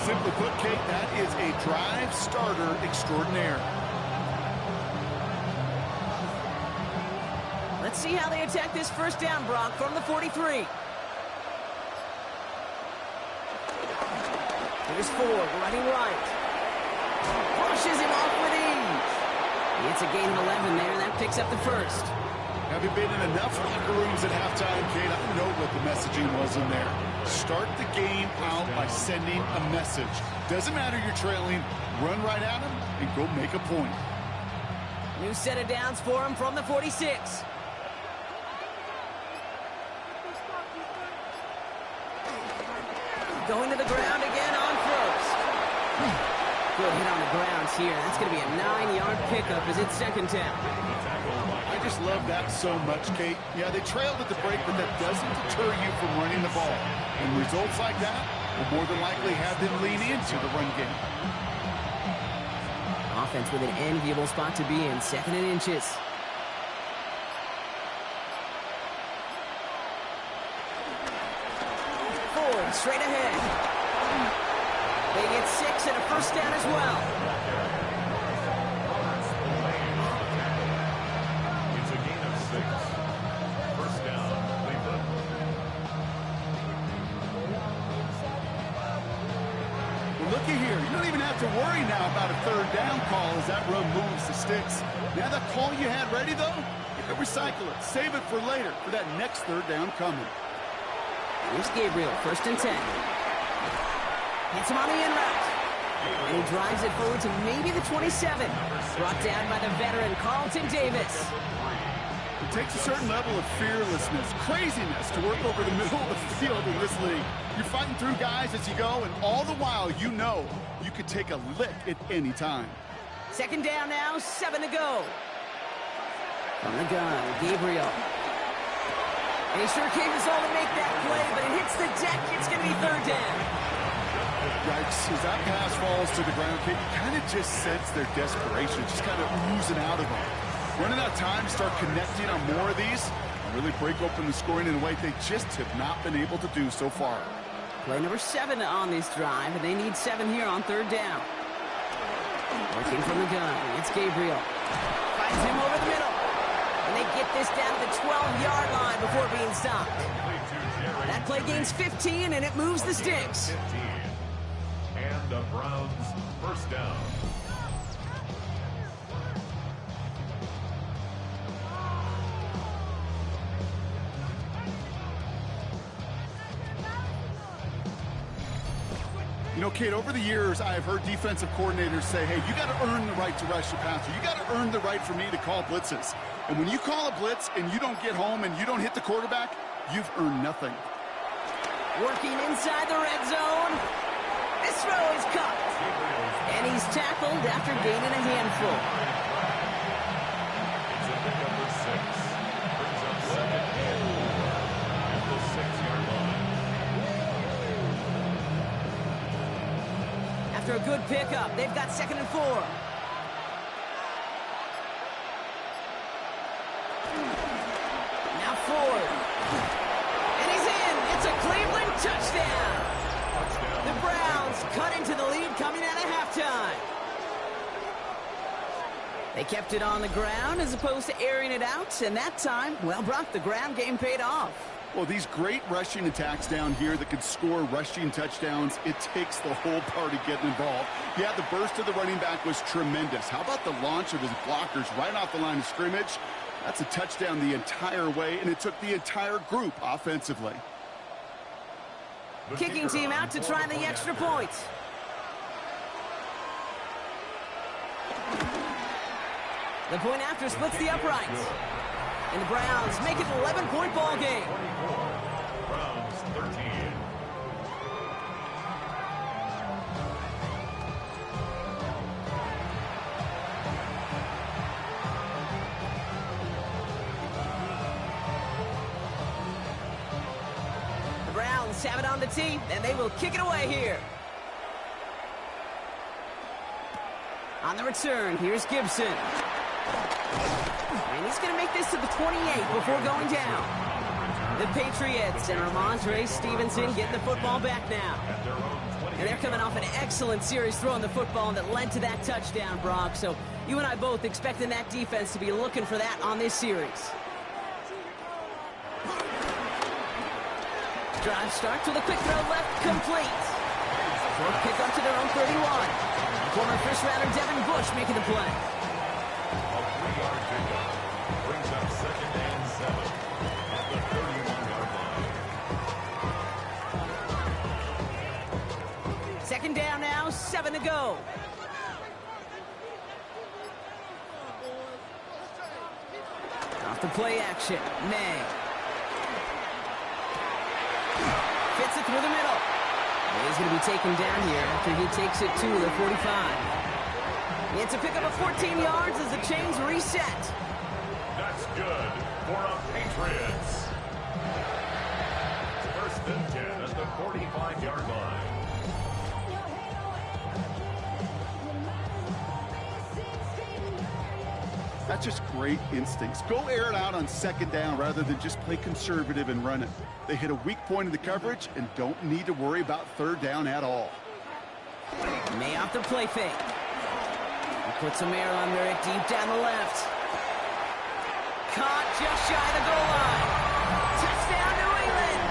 Simply put, Kate, that is a drive starter extraordinaire. Let's see how they attack this 1st down, Brock, from the 43. Here's Ford running right. Brushes him off with ease. It's a gain of 11 there. That picks up the 1st. Have you been in enough locker rooms at halftime, Kate? I know what the messaging was in there. Start the game out by sending a message. Doesn't matter you're trailing. Run right at him and go make a point. New set of downs for him from the 46. Going to the ground again on 1st. Good hit on the grounds here. That's going to be a 9-yard pickup as it's 2nd down. I just love that so much, Kate. Yeah, they trailed at the break, but that doesn't deter you from running the ball. And results like that will more than likely have them lean into the run game. Offense with an enviable spot to be in, 2nd and inches. straight ahead. They get 6 and a first down as well. It's a gain of 6. First down, Cleveland. Well, looky here. You don't even have to worry now about a third down call as that run moves the sticks. Now that call you had ready, though, you can recycle it. Save it for later for that next third down coming. Here's Gabriel, first and 10. Hits him on the in route. And he drives it forward to maybe the 27. Brought down by the veteran, Carlton Davis. It takes a certain level of fearlessness, craziness to work over the middle of the field in this league. You're fighting through guys as you go, and all the while you know you could take a lick at any time. Second down now, 7 to go. From the gun, Gabriel. And he sure gave us all to make that play, but it hits the deck. It's going to be third down. Yikes, as that pass falls to the ground, you kind of just sense their desperation, just kind of oozing out of them. Running out of time to start connecting on more of these and really break open the scoring in a way they just have not been able to do so far. Play number 7 on this drive, and they need 7 here on third down. Working from the gun, it's Gabriel. Finds him over the middle. And they get this down to the 12-yard line before being stopped. That play gains 15, and it moves the sticks. 15. And the Browns first down. You know, Kate, over the years, I've heard defensive coordinators say, hey, you got to earn the right to rush the passer. You got to earn the right for me to call blitzes. And when you call a blitz and you don't get home and you don't hit the quarterback, you've earned nothing. Working inside the red zone. This throw is caught. And he's tackled after gaining a handful. It's a pick up of 6. Brings up second and at the 6-yard line. After a good pickup, they've got 2nd and 4. Now Ford. And he's in. It's a Cleveland touchdown. The Browns cut into the lead coming out of halftime. They kept it on the ground as opposed to airing it out, and that time, well, Brock, the ground game paid off. Well, these great rushing attacks down here that could score rushing touchdowns, it takes the whole party getting involved. Yeah, the burst of the running back was tremendous. How about the launch of his blockers right off the line of scrimmage? That's a touchdown the entire way, and it took the entire group offensively. Kicking team out to try the extra point. The point after splits the uprights. And the Browns make it an 11-point ball game. 24. Browns 13. The Browns have it on the tee, and they will kick it away here. On the return, here's Gibson. And he's going to make this to the 28 before going down. The Patriots and Ramondre Stevenson getting the football back now. And they're coming off an excellent series throwing the football that led to that touchdown, Brock. So you and I both expecting that defense to be looking for that on this series. Drive starts with a quick throw left, complete. Short kick up to their own 31. Former first-rounder Devin Bush making the play. A 3-yard pickup brings up 2nd and 7 at the 31-yard line. 2nd down now, 7 to go. Off the play action, May. Fits it through the middle. He's going to be taken down here after he takes it to the 45. It's a pickup of 14 yards as the chains reset. That's good for a Patriots. 1st and 10 at the 45-yard line. That's just great instincts. Go air it out on second down rather than just play conservative and run it. They hit a weak point in the coverage and don't need to worry about third down at all. May off the play fake. He puts some air under it deep down the left. Caught just shy of the goal line. Touchdown, New England.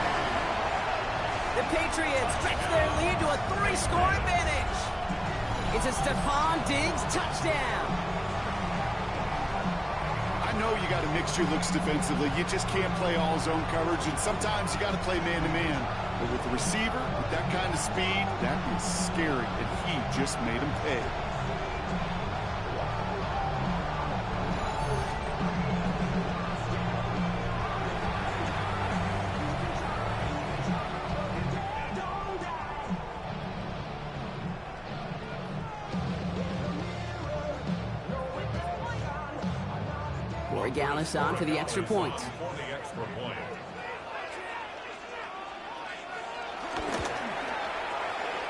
The Patriots stretch their lead to a 3-score advantage. It's a Stephon Diggs touchdown. I know you got to mix your looks defensively. You just can't play all zone coverage, and sometimes you got to play man-to-man. But with the receiver, with that kind of speed, that is scary, and he just made him pay. Gallus on for the extra point.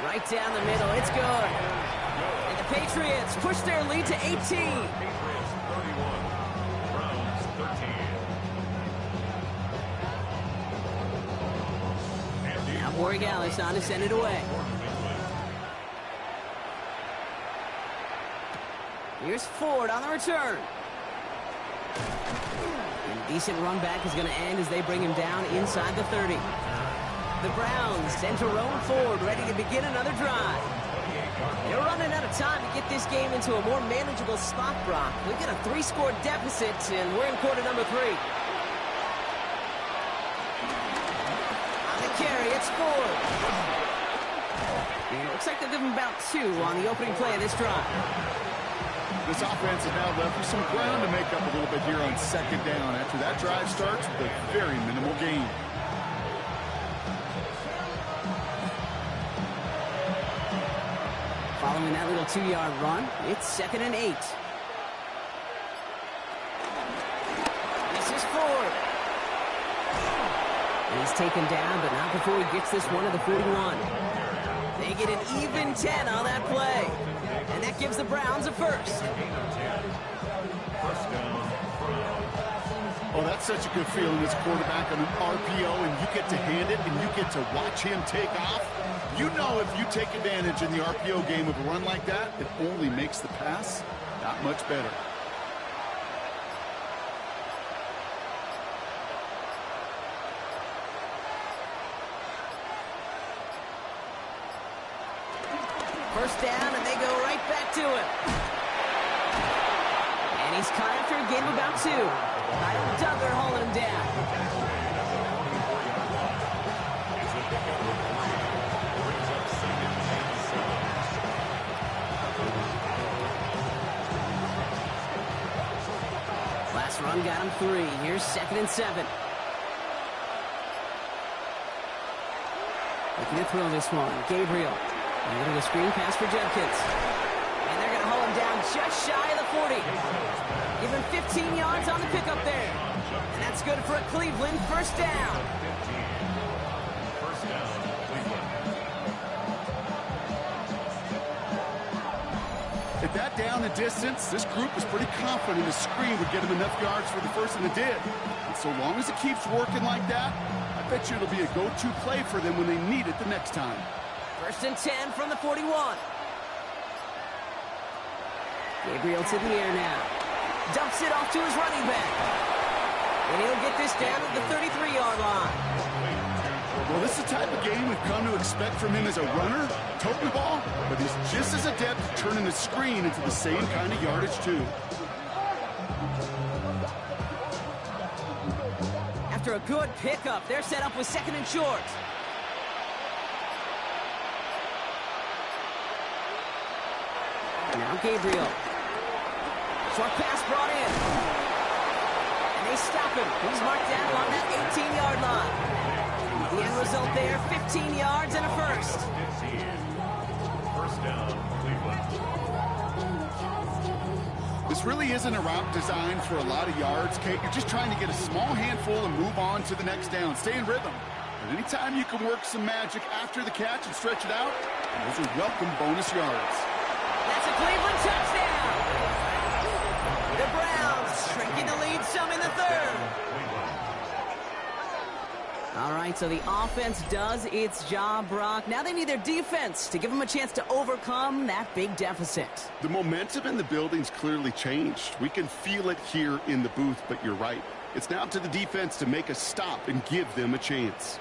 Right down the middle, it's good. And the Patriots push their lead to 18. Patriots 31, Browns 13. Now Gallus on to send it away. Here's Ford on the return. And a decent run back is going to end as they bring him down inside the 30. The Browns send Jerome Ford ready to begin another drive. They're running out of time to get this game into a more manageable spot, Brock. We've got a 3-score deficit, and we're in quarter number 3. On the carry, it's Ford. And it looks like they'll give him about 2 on the opening play of this drive. This offense is now left with some ground to make up a little bit here on second down after that drive starts with a very minimal gain. Following that little 2-yard run, it's 2nd and 8. This is Ford. And he's taken down, but not before he gets this one to the 41. They get an even 10 on that play. And that gives the Browns a first. Oh, that's such a good feeling as quarterback on an RPO, and you get to hand it, and you get to watch him take off. You know if you take advantage in the RPO game of a run like that, it only makes the pass that much better. First down, and they go right back to him. And he's caught after a gain of about 2. Kyle Duggar holding him down. Last run got him 3. Here's 2nd and 7. Looking to throw this one. Gabriel. A little screen pass for Judkins. And they're going to hold him down just shy of the 40. Give him 15 yards on the pickup there. And that's good for a Cleveland first down. First down, Cleveland. At that down and distance, this group was pretty confident the screen would get him enough yards for the first, and it did. And so long as it keeps working like that, I bet you it'll be a go-to play for them when they need it the next time. First and 10 from the 41. Gabriel to the air now. Dumps it off to his running back. And he'll get this down at the 33-yard line. Well, this is the type of game we've come to expect from him as a runner, toting the ball, but he's just as adept at turning the screen into the same kind of yardage, too. After a good pickup, they're set up with 2nd and short. Now Gabriel. Short pass brought in. And they stop him. He's marked down along that 18-yard line. The end result there, 15 yards and a first. First down, Cleveland. This really isn't a route designed for a lot of yards, Kate. You're just trying to get a small handful and move on to the next down. Stay in rhythm. But anytime you can work some magic after the catch and stretch it out, those are welcome bonus yards. That's a Cleveland touchdown. The Browns So the offense does its job, Brock. Now they need their defense to give them a chance to overcome that big deficit. The momentum in the building's clearly changed. We can feel it here in the booth, but you're right. It's now to the defense to make a stop and give them a chance.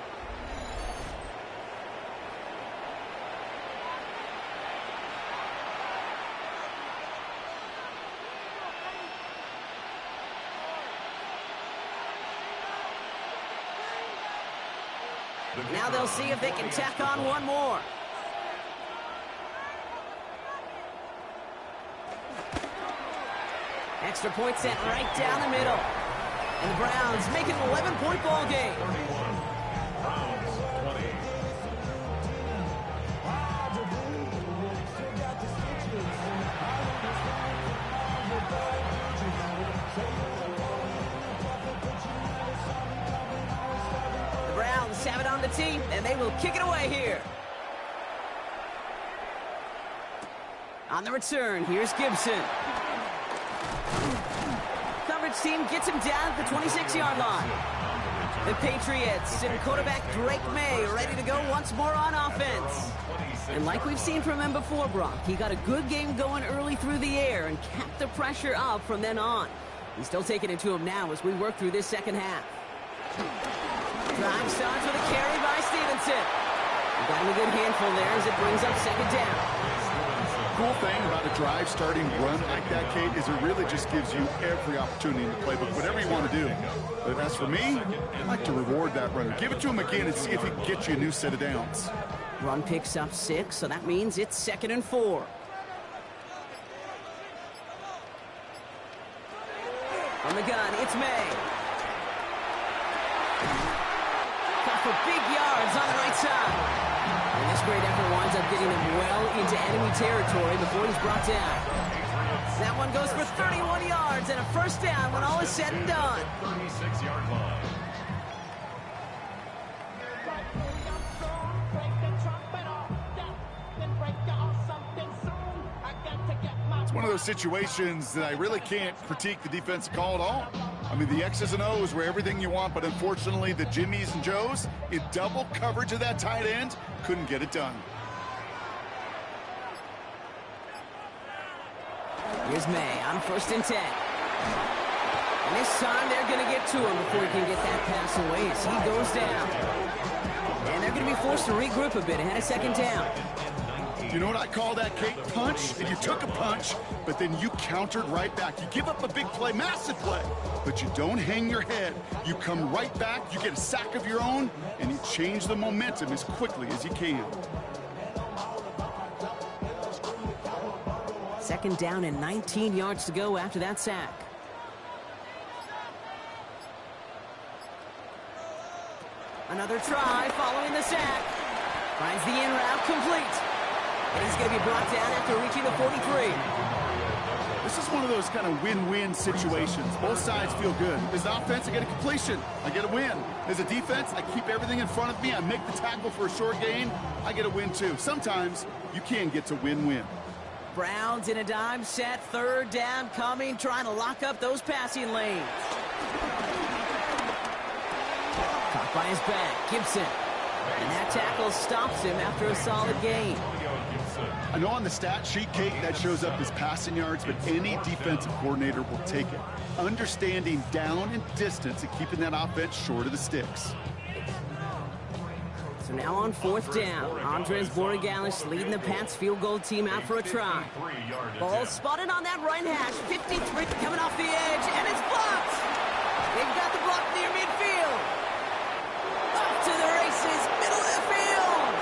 Now they'll see if they can tack on one more. Extra point sent right down the middle. And the Browns make it an 11-point ball game. 31. Browns 20. The Browns have it on the tee, and they will kick it away here. On the return, here's Gibson. Coverage team gets him down at the 26-yard line. The Patriots and quarterback Drake May ready to go once more on offense. And like we've seen from him before, Brock, he got a good game going early through the air and kept the pressure up from then on. He's still taking it to him now as we work through this second half. Drive starts with a carry by Stevenson. Got him a good handful there as it brings up second down. Cool thing about a drive starting run like that, Kate, is it really just gives you every opportunity in the playbook, whatever you want to do. But as for me, I like to reward that runner. Give it to him again and see if he can get you a new set of downs. Run picks up 6, so that means it's 2nd and 4. On the gun, it's May. Caught for big yards on the right side. And this great effort winds up getting them well into enemy territory before he's brought down. That one goes for 31 yards and a first down when all is said and done. 36-yard line. It's one of those situations that I really can't critique the defensive call at all. I mean, the X's and O's were everything you want, but unfortunately, the Jimmies and Joes, in double coverage of that tight end, couldn't get it done. Here's May on 1st and 10. And this time, they're going to get to him before he can get that pass away as he goes down. And they're going to be forced to regroup a bit ahead of second down. You know what I call that, Kate? Punch. And you took a punch, but then you countered right back. You give up a big play, massive play, but you don't hang your head. You come right back, you get a sack of your own, and you change the momentum as quickly as you can. 2nd down and 19 yards to go after that sack. Another try following the sack. Finds the in route complete. And he's going to be brought down after reaching the 43. This is one of those kind of win-win situations. Both sides feel good. As an offense, I get a completion. I get a win. As a defense, I keep everything in front of me. I make the tackle for a short gain. I get a win, too. Sometimes you can get to win-win. Browns in a dime set. 3rd down coming, trying to lock up those passing lanes. Caught by his back, Gibson. And that tackle stops him after a solid gain. I know on the stat sheet, Kate, that shows up as passing yards, but any defensive coordinator will take it. Understanding down and distance and keeping that offense short of the sticks. So now on 4th down, Andres Borregalis leading the Pats field goal team out for a try. Ball spotted on that right hash, 53 coming off the edge, and it's blocked. They've got the block near midfield. Off to the races, middle of the field.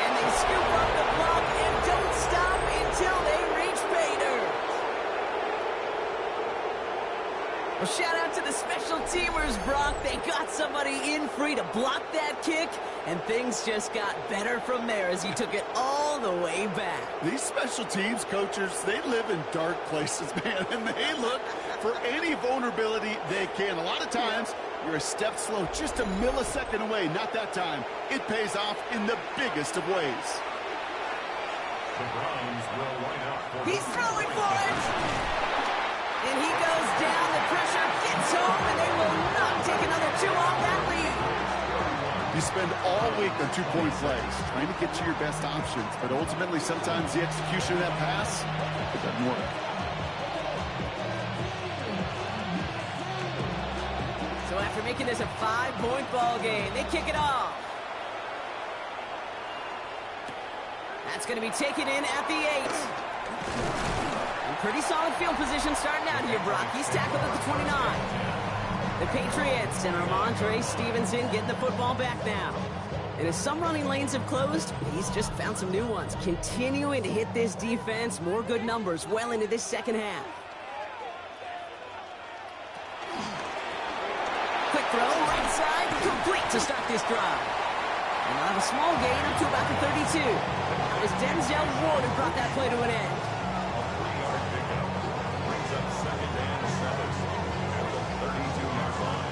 And they scoop up the block and don't stop until they reach Bader. Well, shout out to the special teamers, Brock. They got somebody in free to block that kick, and things just got better from there as he took it all the way back. These special teams coaches, they live in dark places, man, and they look for any vulnerability they can. A lot of times, you're a step slow, just a millisecond away. Not that time. It pays off in the biggest of ways. The Browns will line up for He's throwing for it. And he goes down. The pressure gets home, and they will not take another 2 off that lead. You spend all week on two-point plays, trying to get you your best options, but ultimately sometimes the execution of that pass, it doesn't work. So after making this a 5-point ball game, they kick it off. That's going to be taken in at the 8. And pretty solid field position starting out here, Brock. He's tackled at the 29. The Patriots and Ramondre Stevenson getting the football back now. And as some running lanes have closed, he's just found some new ones. Continuing to hit this defense, more good numbers well into this second half. Quick throw, right side, complete to start this drive. And they'll have a small gain up to about the 32. It was Denzel Ward who brought that play to an end. A 3-yard pickup brings up 2nd and 7 at the 32-yard line.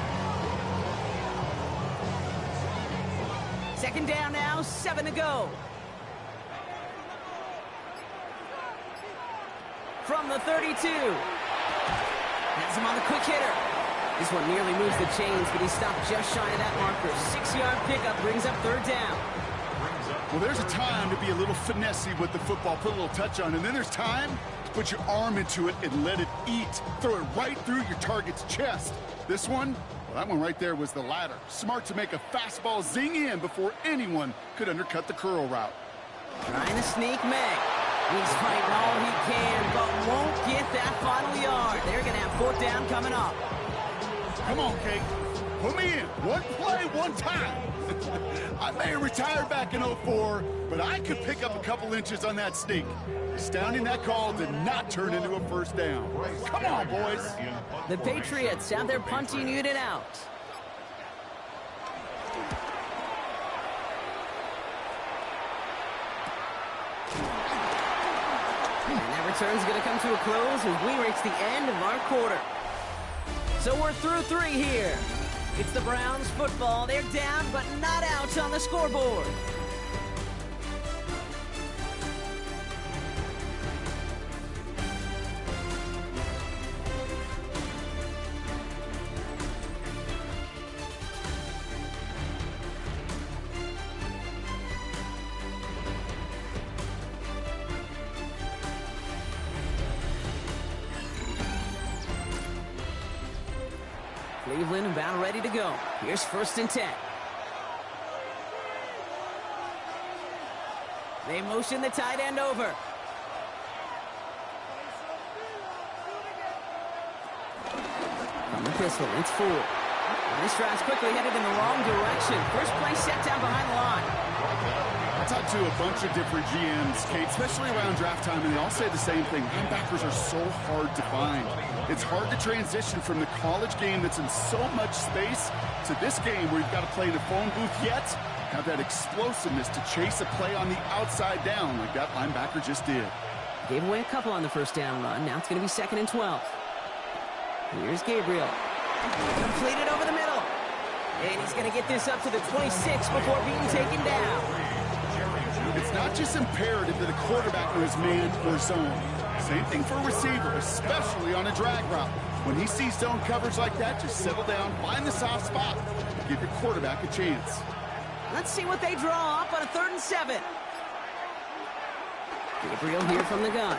Second down now, 7 to go. From the 32. Has him on the quick hitter. This one nearly moves the chains, but he stopped just shy of that marker. 6-yard pickup brings up 3rd down. Well, there's a time to be a little finessey with the football, put a little touch on, and then there's time to put your arm into it and let it eat. Throw it right through your target's chest. This one, well, that one right there was the latter. Smart to make a fastball zing in before anyone could undercut the curl route. Trying to sneak May. He's fighting all he can, but won't get that final yard. They're going to have 4th down coming up. Come on, Kate. Put me in. One play, one time. I may have retired back in 04, but I could pick up a couple inches on that sneak. Astounding that call did not turn into a 1st down. Come on, boys. The Patriots have their punting unit out. And that return's going to come to a close as we reach the end of our quarter. So we're through 3 here. It's the Browns football. They're down, but not out on the scoreboard. Cleveland about ready to go. Here's 1st and 10. They motion the tight end over. From the pistol, it's Ford. And this drive's quickly headed in the wrong direction. First play set down behind the line. I talked to a bunch of different GMs, Kate, especially around draft time, and they all say the same thing. Linebackers are so hard to find. It's hard to transition from the college game that's in so much space to this game where you've got to play in a phone booth, yet have that explosiveness to chase a play on the outside down like that linebacker just did. Gave away a couple on the 1st down run. Now it's going to be 2nd and 12. Here's Gabriel. Completed over the middle. And he's going to get this up to the 26 before being taken down. It's not just imperative that a quarterback knows man or zone. Same thing for a receiver, especially on a drag route. When he sees zone coverage like that, just settle down, find the soft spot, and give your quarterback a chance. Let's see what they draw up on a 3rd and 7. Gabriel here from the gun.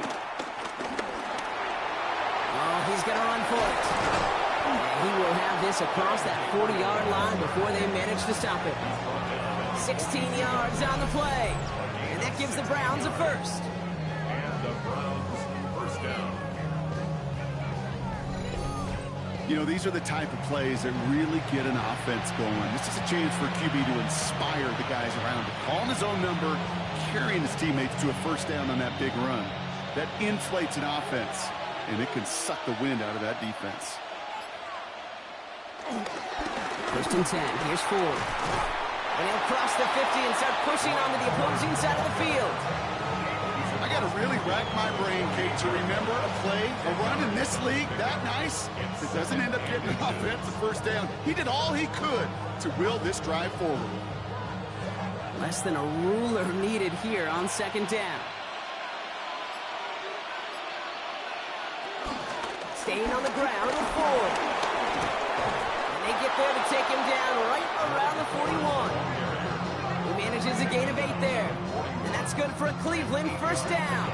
Oh, he's going to run for it. And he will have this across that 40-yard line before they manage to stop it. 16 yards on the play. And that gives the Browns a 1st. And the Browns 1st down. You know, these are the type of plays that really get an offense going. This is a chance for a QB to inspire the guys around him. Calling his own number, carrying his teammates to a 1st down on that big run. That inflates an offense, and it can suck the wind out of that defense. 1st and 10. Here's Ford. And he'll cross the 50 and start pushing onto the opposing side of the field. I got to really rack my brain, Kate, to remember a play, a run in this league that nice that doesn't end up getting an offensive 1st down. He did all he could to will this drive forward. Less than a ruler needed here on 2nd down. Staying on the ground with Ford. And they get there to take him down right around the 41. He manages a gain of 8 there. And that's good for a Cleveland first down.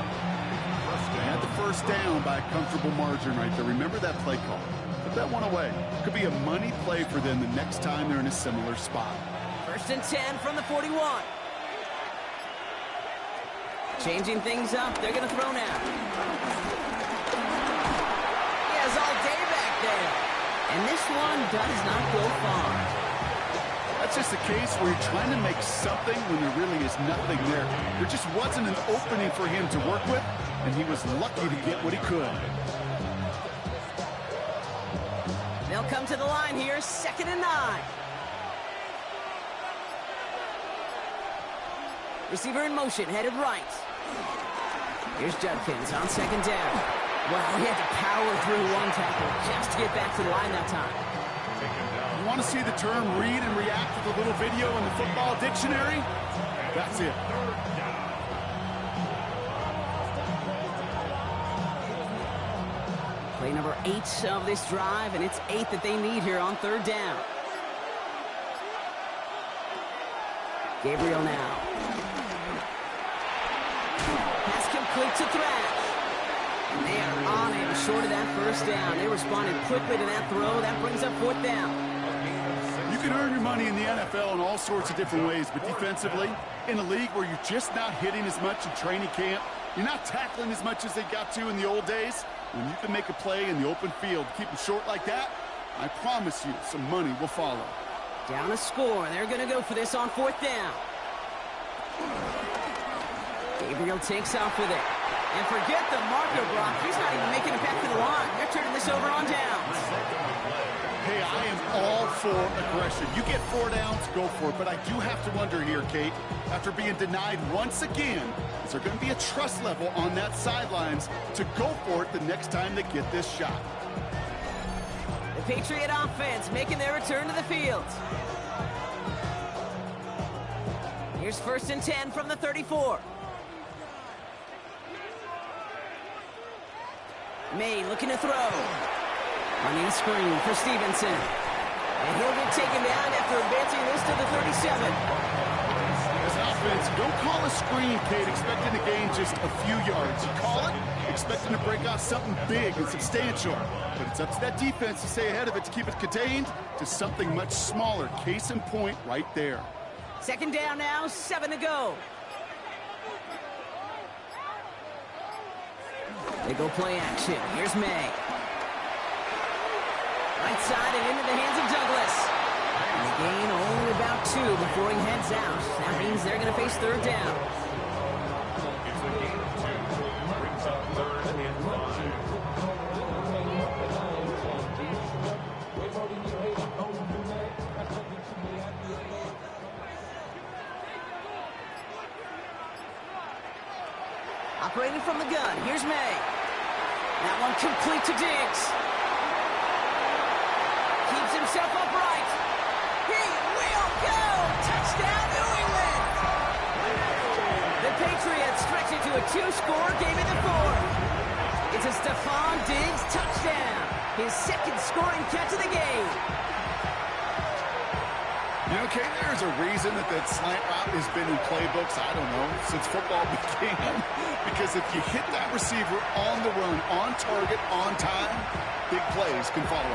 They had the first down by a comfortable margin right there. Remember that play call. Put that one away. Could be a money play for them the next time they're in a similar spot. First and 10 from the 41. Changing things up. They're going to throw now. He has all day back there. And this one does not go far. That's just a case where you're trying to make something when there really is nothing there. There just wasn't an opening for him to work with, and he was lucky to get what he could. They'll come to the line here, 2nd and 9. Receiver in motion, headed right. Here's Judkins on 2nd down. Well, he had to power through one tackle just to get back to the line that time. You want to see the term read and react with a little video in the football dictionary? That's it. Play number 8 of this drive, and it's 8 that they need here on 3rd down. Gabriel now. Pass complete to Thrash. And they are on him short of that first down. They responded quickly to that throw. That brings up 4th down. You can earn your money in the NFL in all sorts of different ways, but defensively, in a league where you're just not hitting as much in training camp, you're not tackling as much as they got to in the old days, when you can make a play in the open field, keep them short like that, I promise you some money will follow. Down a score. They're going to go for this on 4th down. Gabriel takes off with it. And forget the marker, Brock. He's not even making it back to the line. They're turning this over on downs. Hey, I am all for aggression. You get 4 downs, go for it. But I do have to wonder here, Kate, after being denied once again, is there going to be a trust level on that sidelines to go for it the next time they get this shot? The Patriot offense making their return to the field. Here's 1st and 10 from the 34. May looking to throw. Running a screen for Stevenson. And he'll get taken down after advancing this to the 37. As an offense, you don't call a screen, Kate, expecting to gain just a few yards. You call it expecting to break out something big and substantial. But it's up to that defense to stay ahead of it to keep it contained to something much smaller. Case in point right there. 2nd down now, 7 to go. They go play action. Here's May. Right side and into the hands of Douglas. And the gain only about 2 before he heads out. That means they're going to face 3rd down. It's a gain of 2. Brings up 3rd and 5. Operating from the gun. Here's May. That one complete to Diggs. Keeps himself upright. He will go! Touchdown, New England! The Patriots stretch it to a 2-score game in the 4th. It's a Stephon Diggs touchdown. His 2nd scoring catch of the game. You know, Kate, there's a reason that slant route has been in playbooks, I don't know, since football began. Because if you hit that receiver on the run, on target, on time, big plays can follow.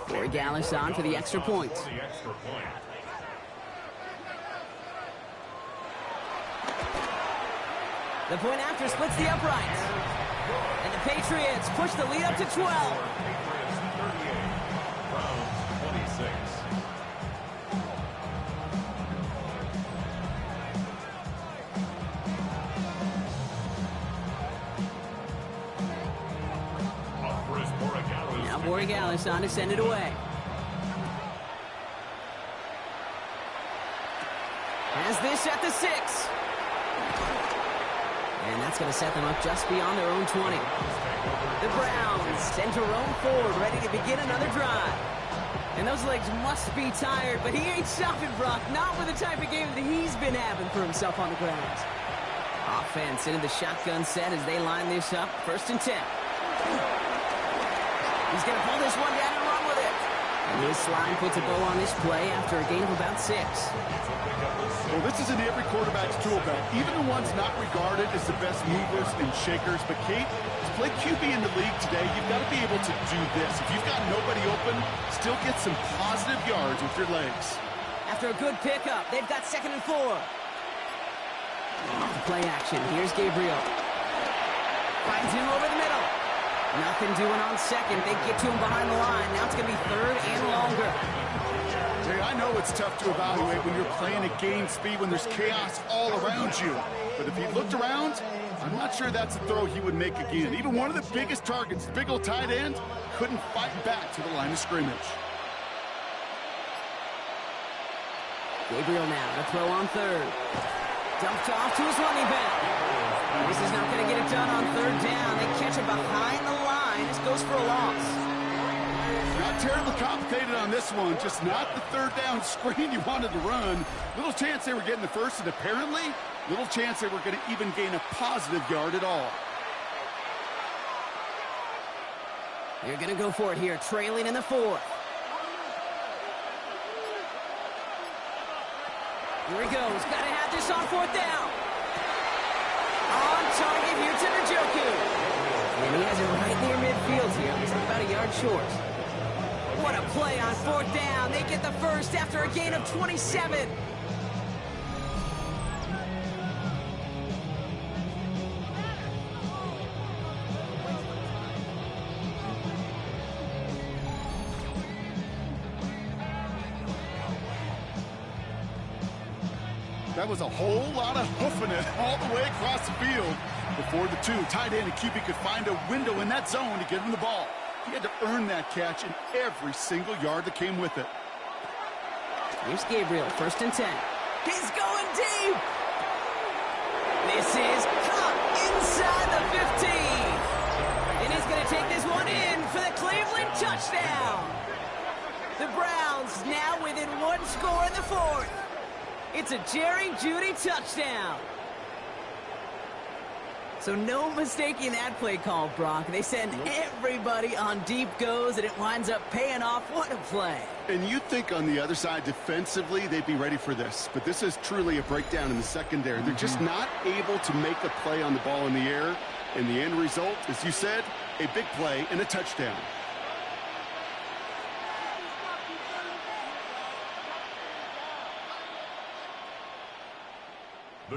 Corey Gallis on for the extra point. The point after splits the upright. And the Patriots push the lead up to 12. Patriots 38, Browns 26. Now Borregales on to send it away. Has this at the 6. And that's going to set them up just beyond their own 20. The Browns send Jerome forward, ready to begin another drive. And those legs must be tired, but he ain't stopping, Brock. Not with the type of game that he's been having for himself on the ground. Offense into the shotgun set as they line this up. 1st and 10. He's going to pull this one down and run with it. And his slide puts a bow on this play after a gain of about 6. Well, this is in every quarterback's tool belt, even the ones not regarded as the best movers and shakers. But, Kate, to play QB in the league today, you've got to be able to do this. If you've got nobody open, still get some positive yards with your legs. After a good pickup, they've got 2nd and 4. Off the play action, here's Gabriel. Finds him over the middle. Nothing doing on 2nd. They get to him behind the line. Now it's going to be 3rd and longer. Hey, I know it's tough to evaluate when you're playing at game speed when there's chaos all around you. But if he looked around, I'm not sure that's a throw he would make again. Even one of the biggest targets, the big old tight end, couldn't fight back to the line of scrimmage. Gabriel now to throw on 3rd. Dumped off to his running back. This is not going to get it done on 3rd down. They catch it behind the line. This goes for a loss. Not terribly complicated on this one. Just not the 3rd down screen you wanted to run. Little chance they were getting the first, and apparently little chance they were going to even gain a positive yard at all. They're going to go for it here, trailing in the 4th. Here he goes. Got to have this on 4th down. On target here to Njoku. And he has it right near midfield here. He's about a yard short. What a play on 4th down. They get the first after a gain of 27. That was a whole lot of hoofing it all the way across the field before the two tight end and QB could find a window in that zone to get him the ball. He had to earn that catch in every single yard that came with it. Here's Gabriel, 1st and 10. He's going deep. This is caught inside the 15. And he's going to take this one in for the Cleveland touchdown. The Browns now within 1 score in the 4th. It's a Jerry Jeudy touchdown. So no mistaking that play call, Brock. They send everybody on deep goes, and it winds up paying off. What a play. And you'd think on the other side, defensively, they'd be ready for this. But this is truly a breakdown in the secondary. They're just not able to make a play on the ball in the air. And the end result, as you said, a big play and a touchdown.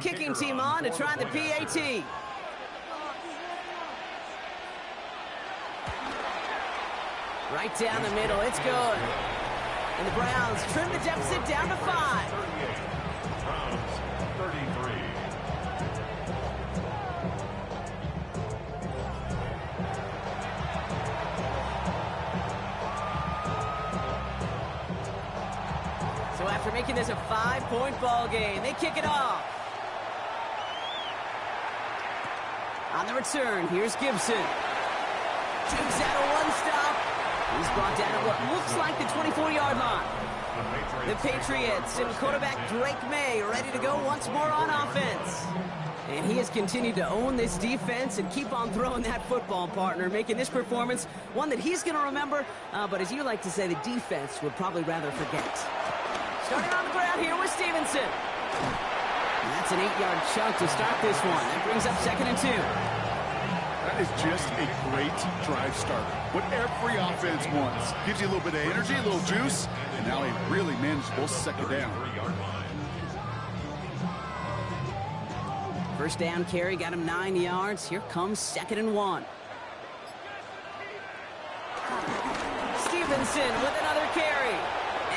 Kicking team on to try the PAT. Right down the middle, it's good. And the Browns trim the deficit down to 5. Browns 33. So after making this a 5-point ball game, they kick it off. On the return, here's Gibson. Takes out a one-stop. He's brought down at what looks like the 24-yard line. The Patriots and quarterback Drake May ready to go once more on offense. And he has continued to own this defense and keep on throwing that football, partner, making this performance one that he's going to remember, but as you like to say, the defense would probably rather forget. Starting on the ground here with Stevenson. And that's an 8-yard chunk to start this one. That brings up 2nd and 2. That is just a great drive starter. What every offense wants. Gives you a little bit of energy, a little juice, and now a really manageable 2nd down. 3-yard line. First down carry got him 9 yards. Here comes 2nd and 1. Stevenson with another carry.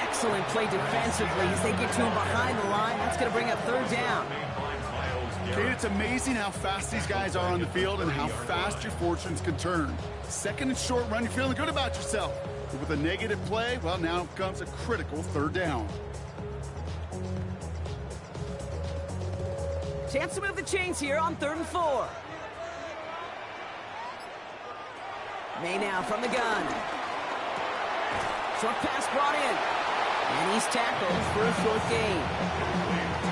Excellent play defensively as they get to him behind the line. That's going to bring up 3rd down. Kate, it's amazing how fast these guys are on the field and how fast your fortunes can turn. 2nd and short run, you're feeling good about yourself. But with a negative play, well, now comes a critical 3rd down. Chance to move the chains here on 3rd and 4. May now from the gun. Short pass brought in. And he's tackled for a short gain.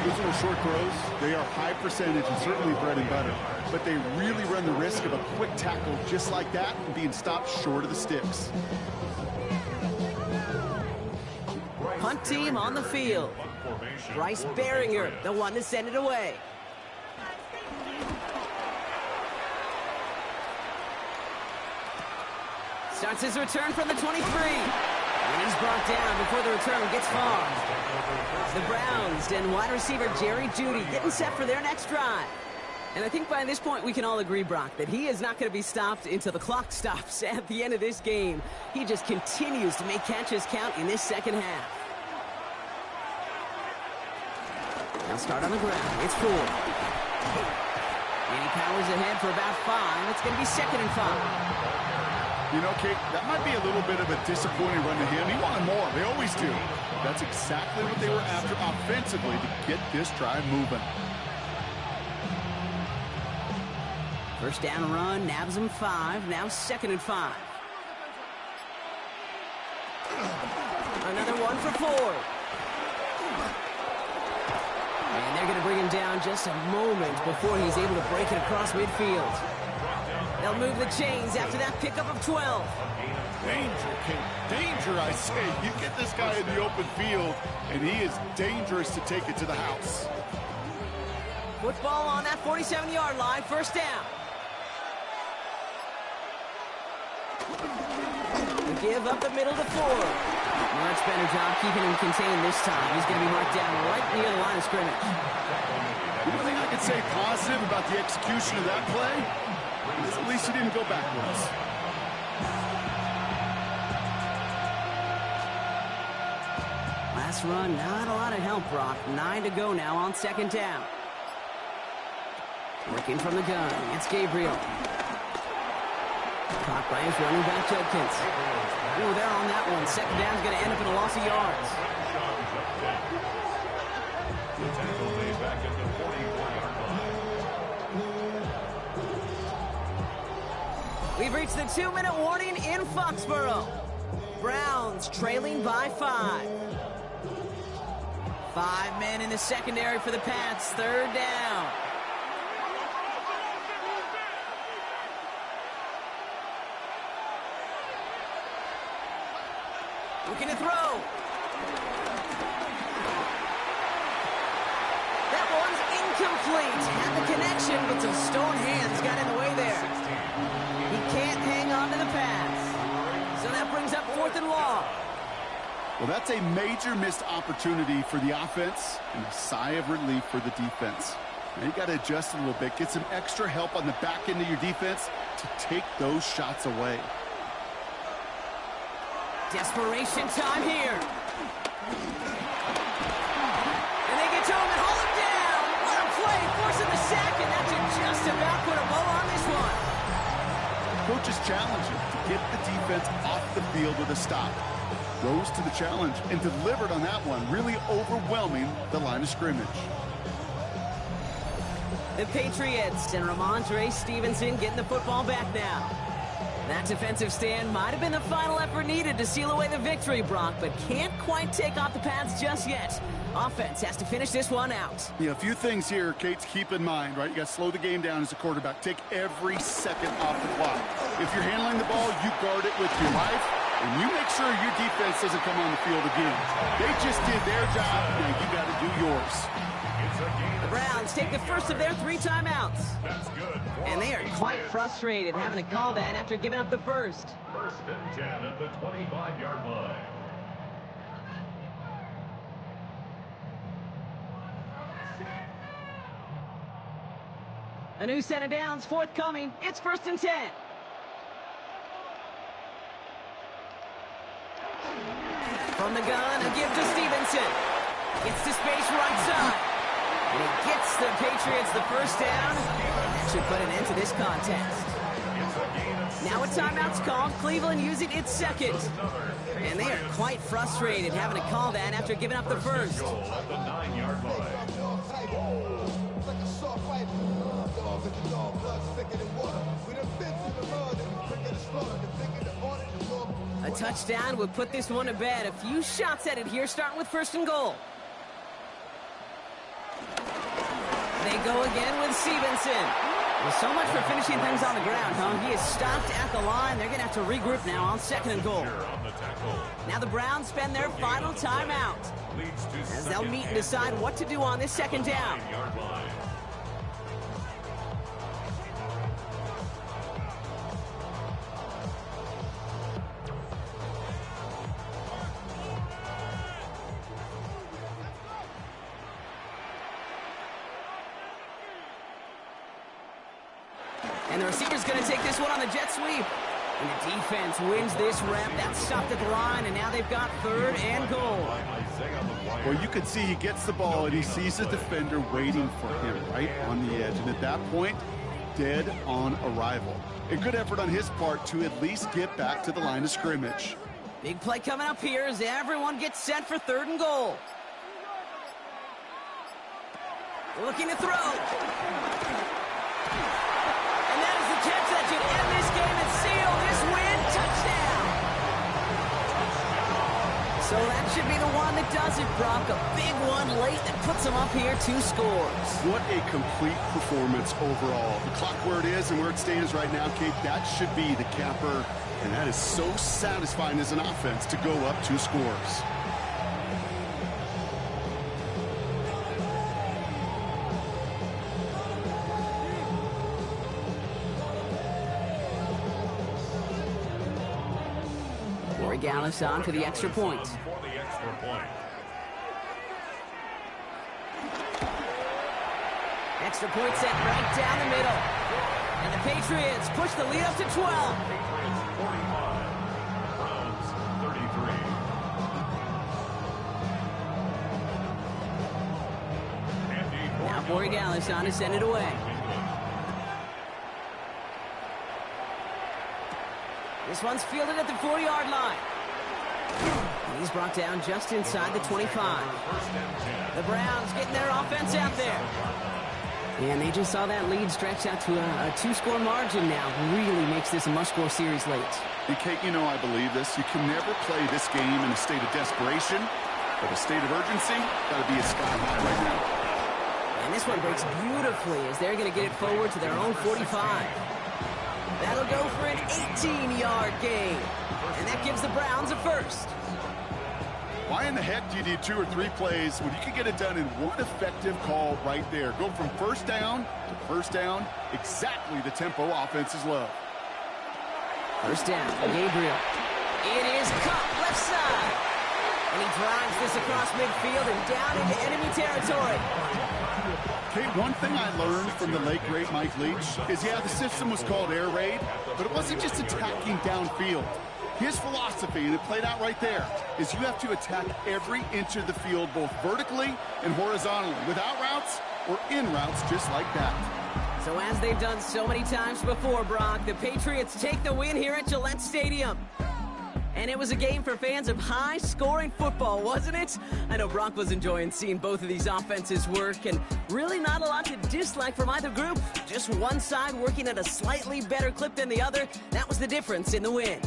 Those little short throws, they are high percentage and certainly bread and butter. But they really run the risk of a quick tackle just like that and being stopped short of the sticks. Punt team on the field. Bryce Behringer, the one to send it away. Starts his return from the 23. And he's brought down before the return gets far. The Browns and wide receiver Jerry Jeudy getting set for their next drive. And I think by this point we can all agree, Brock, that he is not going to be stopped until the clock stops at the end of this game. He just continues to make catches count in this second half. Now start on the ground. It's 4. And he powers ahead for about 5. It's going to be 2nd and 5. You know, Kate, that might be a little bit of a disappointing run to him. He wanted more. They always do. That's exactly what they were after offensively to get this drive moving. First down run, nabs him 5. Now 2nd and 5. Another one for 4. And they're going to bring him down just a moment before he's able to break it across midfield. They'll move the chains after that pickup of 12. Danger, Kate. Danger, I say. You get this guy in the open field, and he is dangerous to take it to the house. Football on that 47-yard line. First down. The give up the middle to 4. Much better job keeping him contained this time. He's going to be marked down right near the line of scrimmage. One thing I could say positive about the execution of that play is at least he didn't go backwards. Last run, not a lot of help, Brock. 9 to go now on 2nd down. Working from the gun. It's Gabriel. Caught by his running back, Judkins. Ooh, they're on that one. 2nd down's going to end up in a loss of yards. The tackle made back at the 44-yard line. We've reached the 2-minute warning in Foxborough. Browns trailing by 5. 5 men in the secondary for the Pats. 3rd down. Looking to throw. That one's incomplete. Had the connection, but some stone hands got in the way there. He can't hang on to the pass. So that brings up 4th and long. Well, that's a major missed opportunity for the offense and a sigh of relief for the defense. Now you got to adjust a little bit, get some extra help on the back end of your defense to take those shots away. Desperation time here. And they get to him and haul him down. What a play, forcing the sack, and that should just about put a bow on this one. Coach is challenging to get the defense off the field with a stop. Rose to the challenge and delivered on that one, really overwhelming the line of scrimmage. The Patriots and Ramondre Stevenson getting the football back now. That defensive stand might have been the final effort needed to seal away the victory, Brock, but can't quite take off the Pats just yet. Offense has to finish this one out. Yeah, a few things here, Kate, to keep in mind, right? You got to slow the game down as a quarterback. Take every second off the clock. If you're handling the ball, you guard it with your life, and you make sure your defense doesn't come on the field again. They just did their job, now you got to do yours. The Browns take the first of their 3 timeouts. And they are quite frustrated having to call that after giving up the first. 1st and 10 at the 25-yard line. A new set of downs forthcoming. It's 1st and 10. From the gun, a give to Stevenson. Gets to space right side. And he gets the Patriots the first down. That should put an end to this contest. Now a timeout's called. Cleveland using its 2nd. And they are quite frustrated having to call that after giving up the first. At the 9-yard line. A touchdown would put this one to bed. A few shots at it here, starting with 1st and goal. They go again with Stevenson. Well, so much for finishing things on the ground, huh? He is stopped at the line. They're going to have to regroup now on 2nd and goal. Now the Browns spend their final timeout as they'll meet and decide what to do on this 2nd down. And the receiver's going to take this one on the jet sweep. And the defense wins this rep. That's stopped at the line, and now they've got 3rd and goal. Well, you can see he gets the ball, and he sees the defender waiting for him right on the edge. And at that point, dead on arrival. A good effort on his part to at least get back to the line of scrimmage. Big play coming up here as everyone gets set for 3rd and goal. Looking to throw. Catch that should end this game and seal this win. Touchdown! So that should be the one that does it, Brock. A big one late that puts them up here 2 scores. What a complete performance overall. The clock where it is and where it stands right now, Kate, that should be the capper. And that is so satisfying as an offense to go up 2 scores. Gallus on for the extra point. Extra point set right down the middle. And the Patriots push the lead up to 12. Patriots 45, Browns 33. Now Gallus on to send it away. This one's fielded at the 40-yard line. And he's brought down just inside the 25. The Browns getting their offense out there. And they just saw that lead stretch out to a 2-score margin now. Really makes this a must-score series late. And Kate, you know I believe this. You can never play this game in a state of desperation, but a state of urgency got to be a sky high right now. And this one breaks beautifully as they're going to get it forward to their own 45. That'll go for an 18-yard gain. And that gives the Browns a first. Why in the heck do you need 2 or 3 plays when you can get it done in one effective call right there? Go from first down to first down, exactly the tempo offenses love. First down, Gabriel. It is caught left side. And he drives this across midfield and down into enemy territory. Okay, one thing I learned from the late, great Mike Leach is, yeah, the system was called air raid, but it wasn't just attacking downfield. His philosophy, and it played out right there, is you have to attack every inch of the field, both vertically and horizontally, without routes or in routes just like that. So as they've done so many times before, Brock, the Patriots take the win here at Gillette Stadium. And it was a game for fans of high-scoring football, wasn't it? I know Brock was enjoying seeing both of these offenses work, and really not a lot to dislike from either group. Just one side working at a slightly better clip than the other. That was the difference in the win.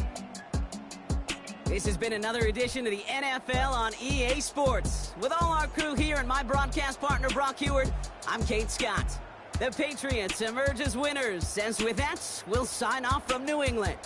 This has been another edition of the NFL on EA Sports. With all our crew here and my broadcast partner, Brock Heward, I'm Kate Scott. The Patriots emerge as winners, as with that, we'll sign off from New England.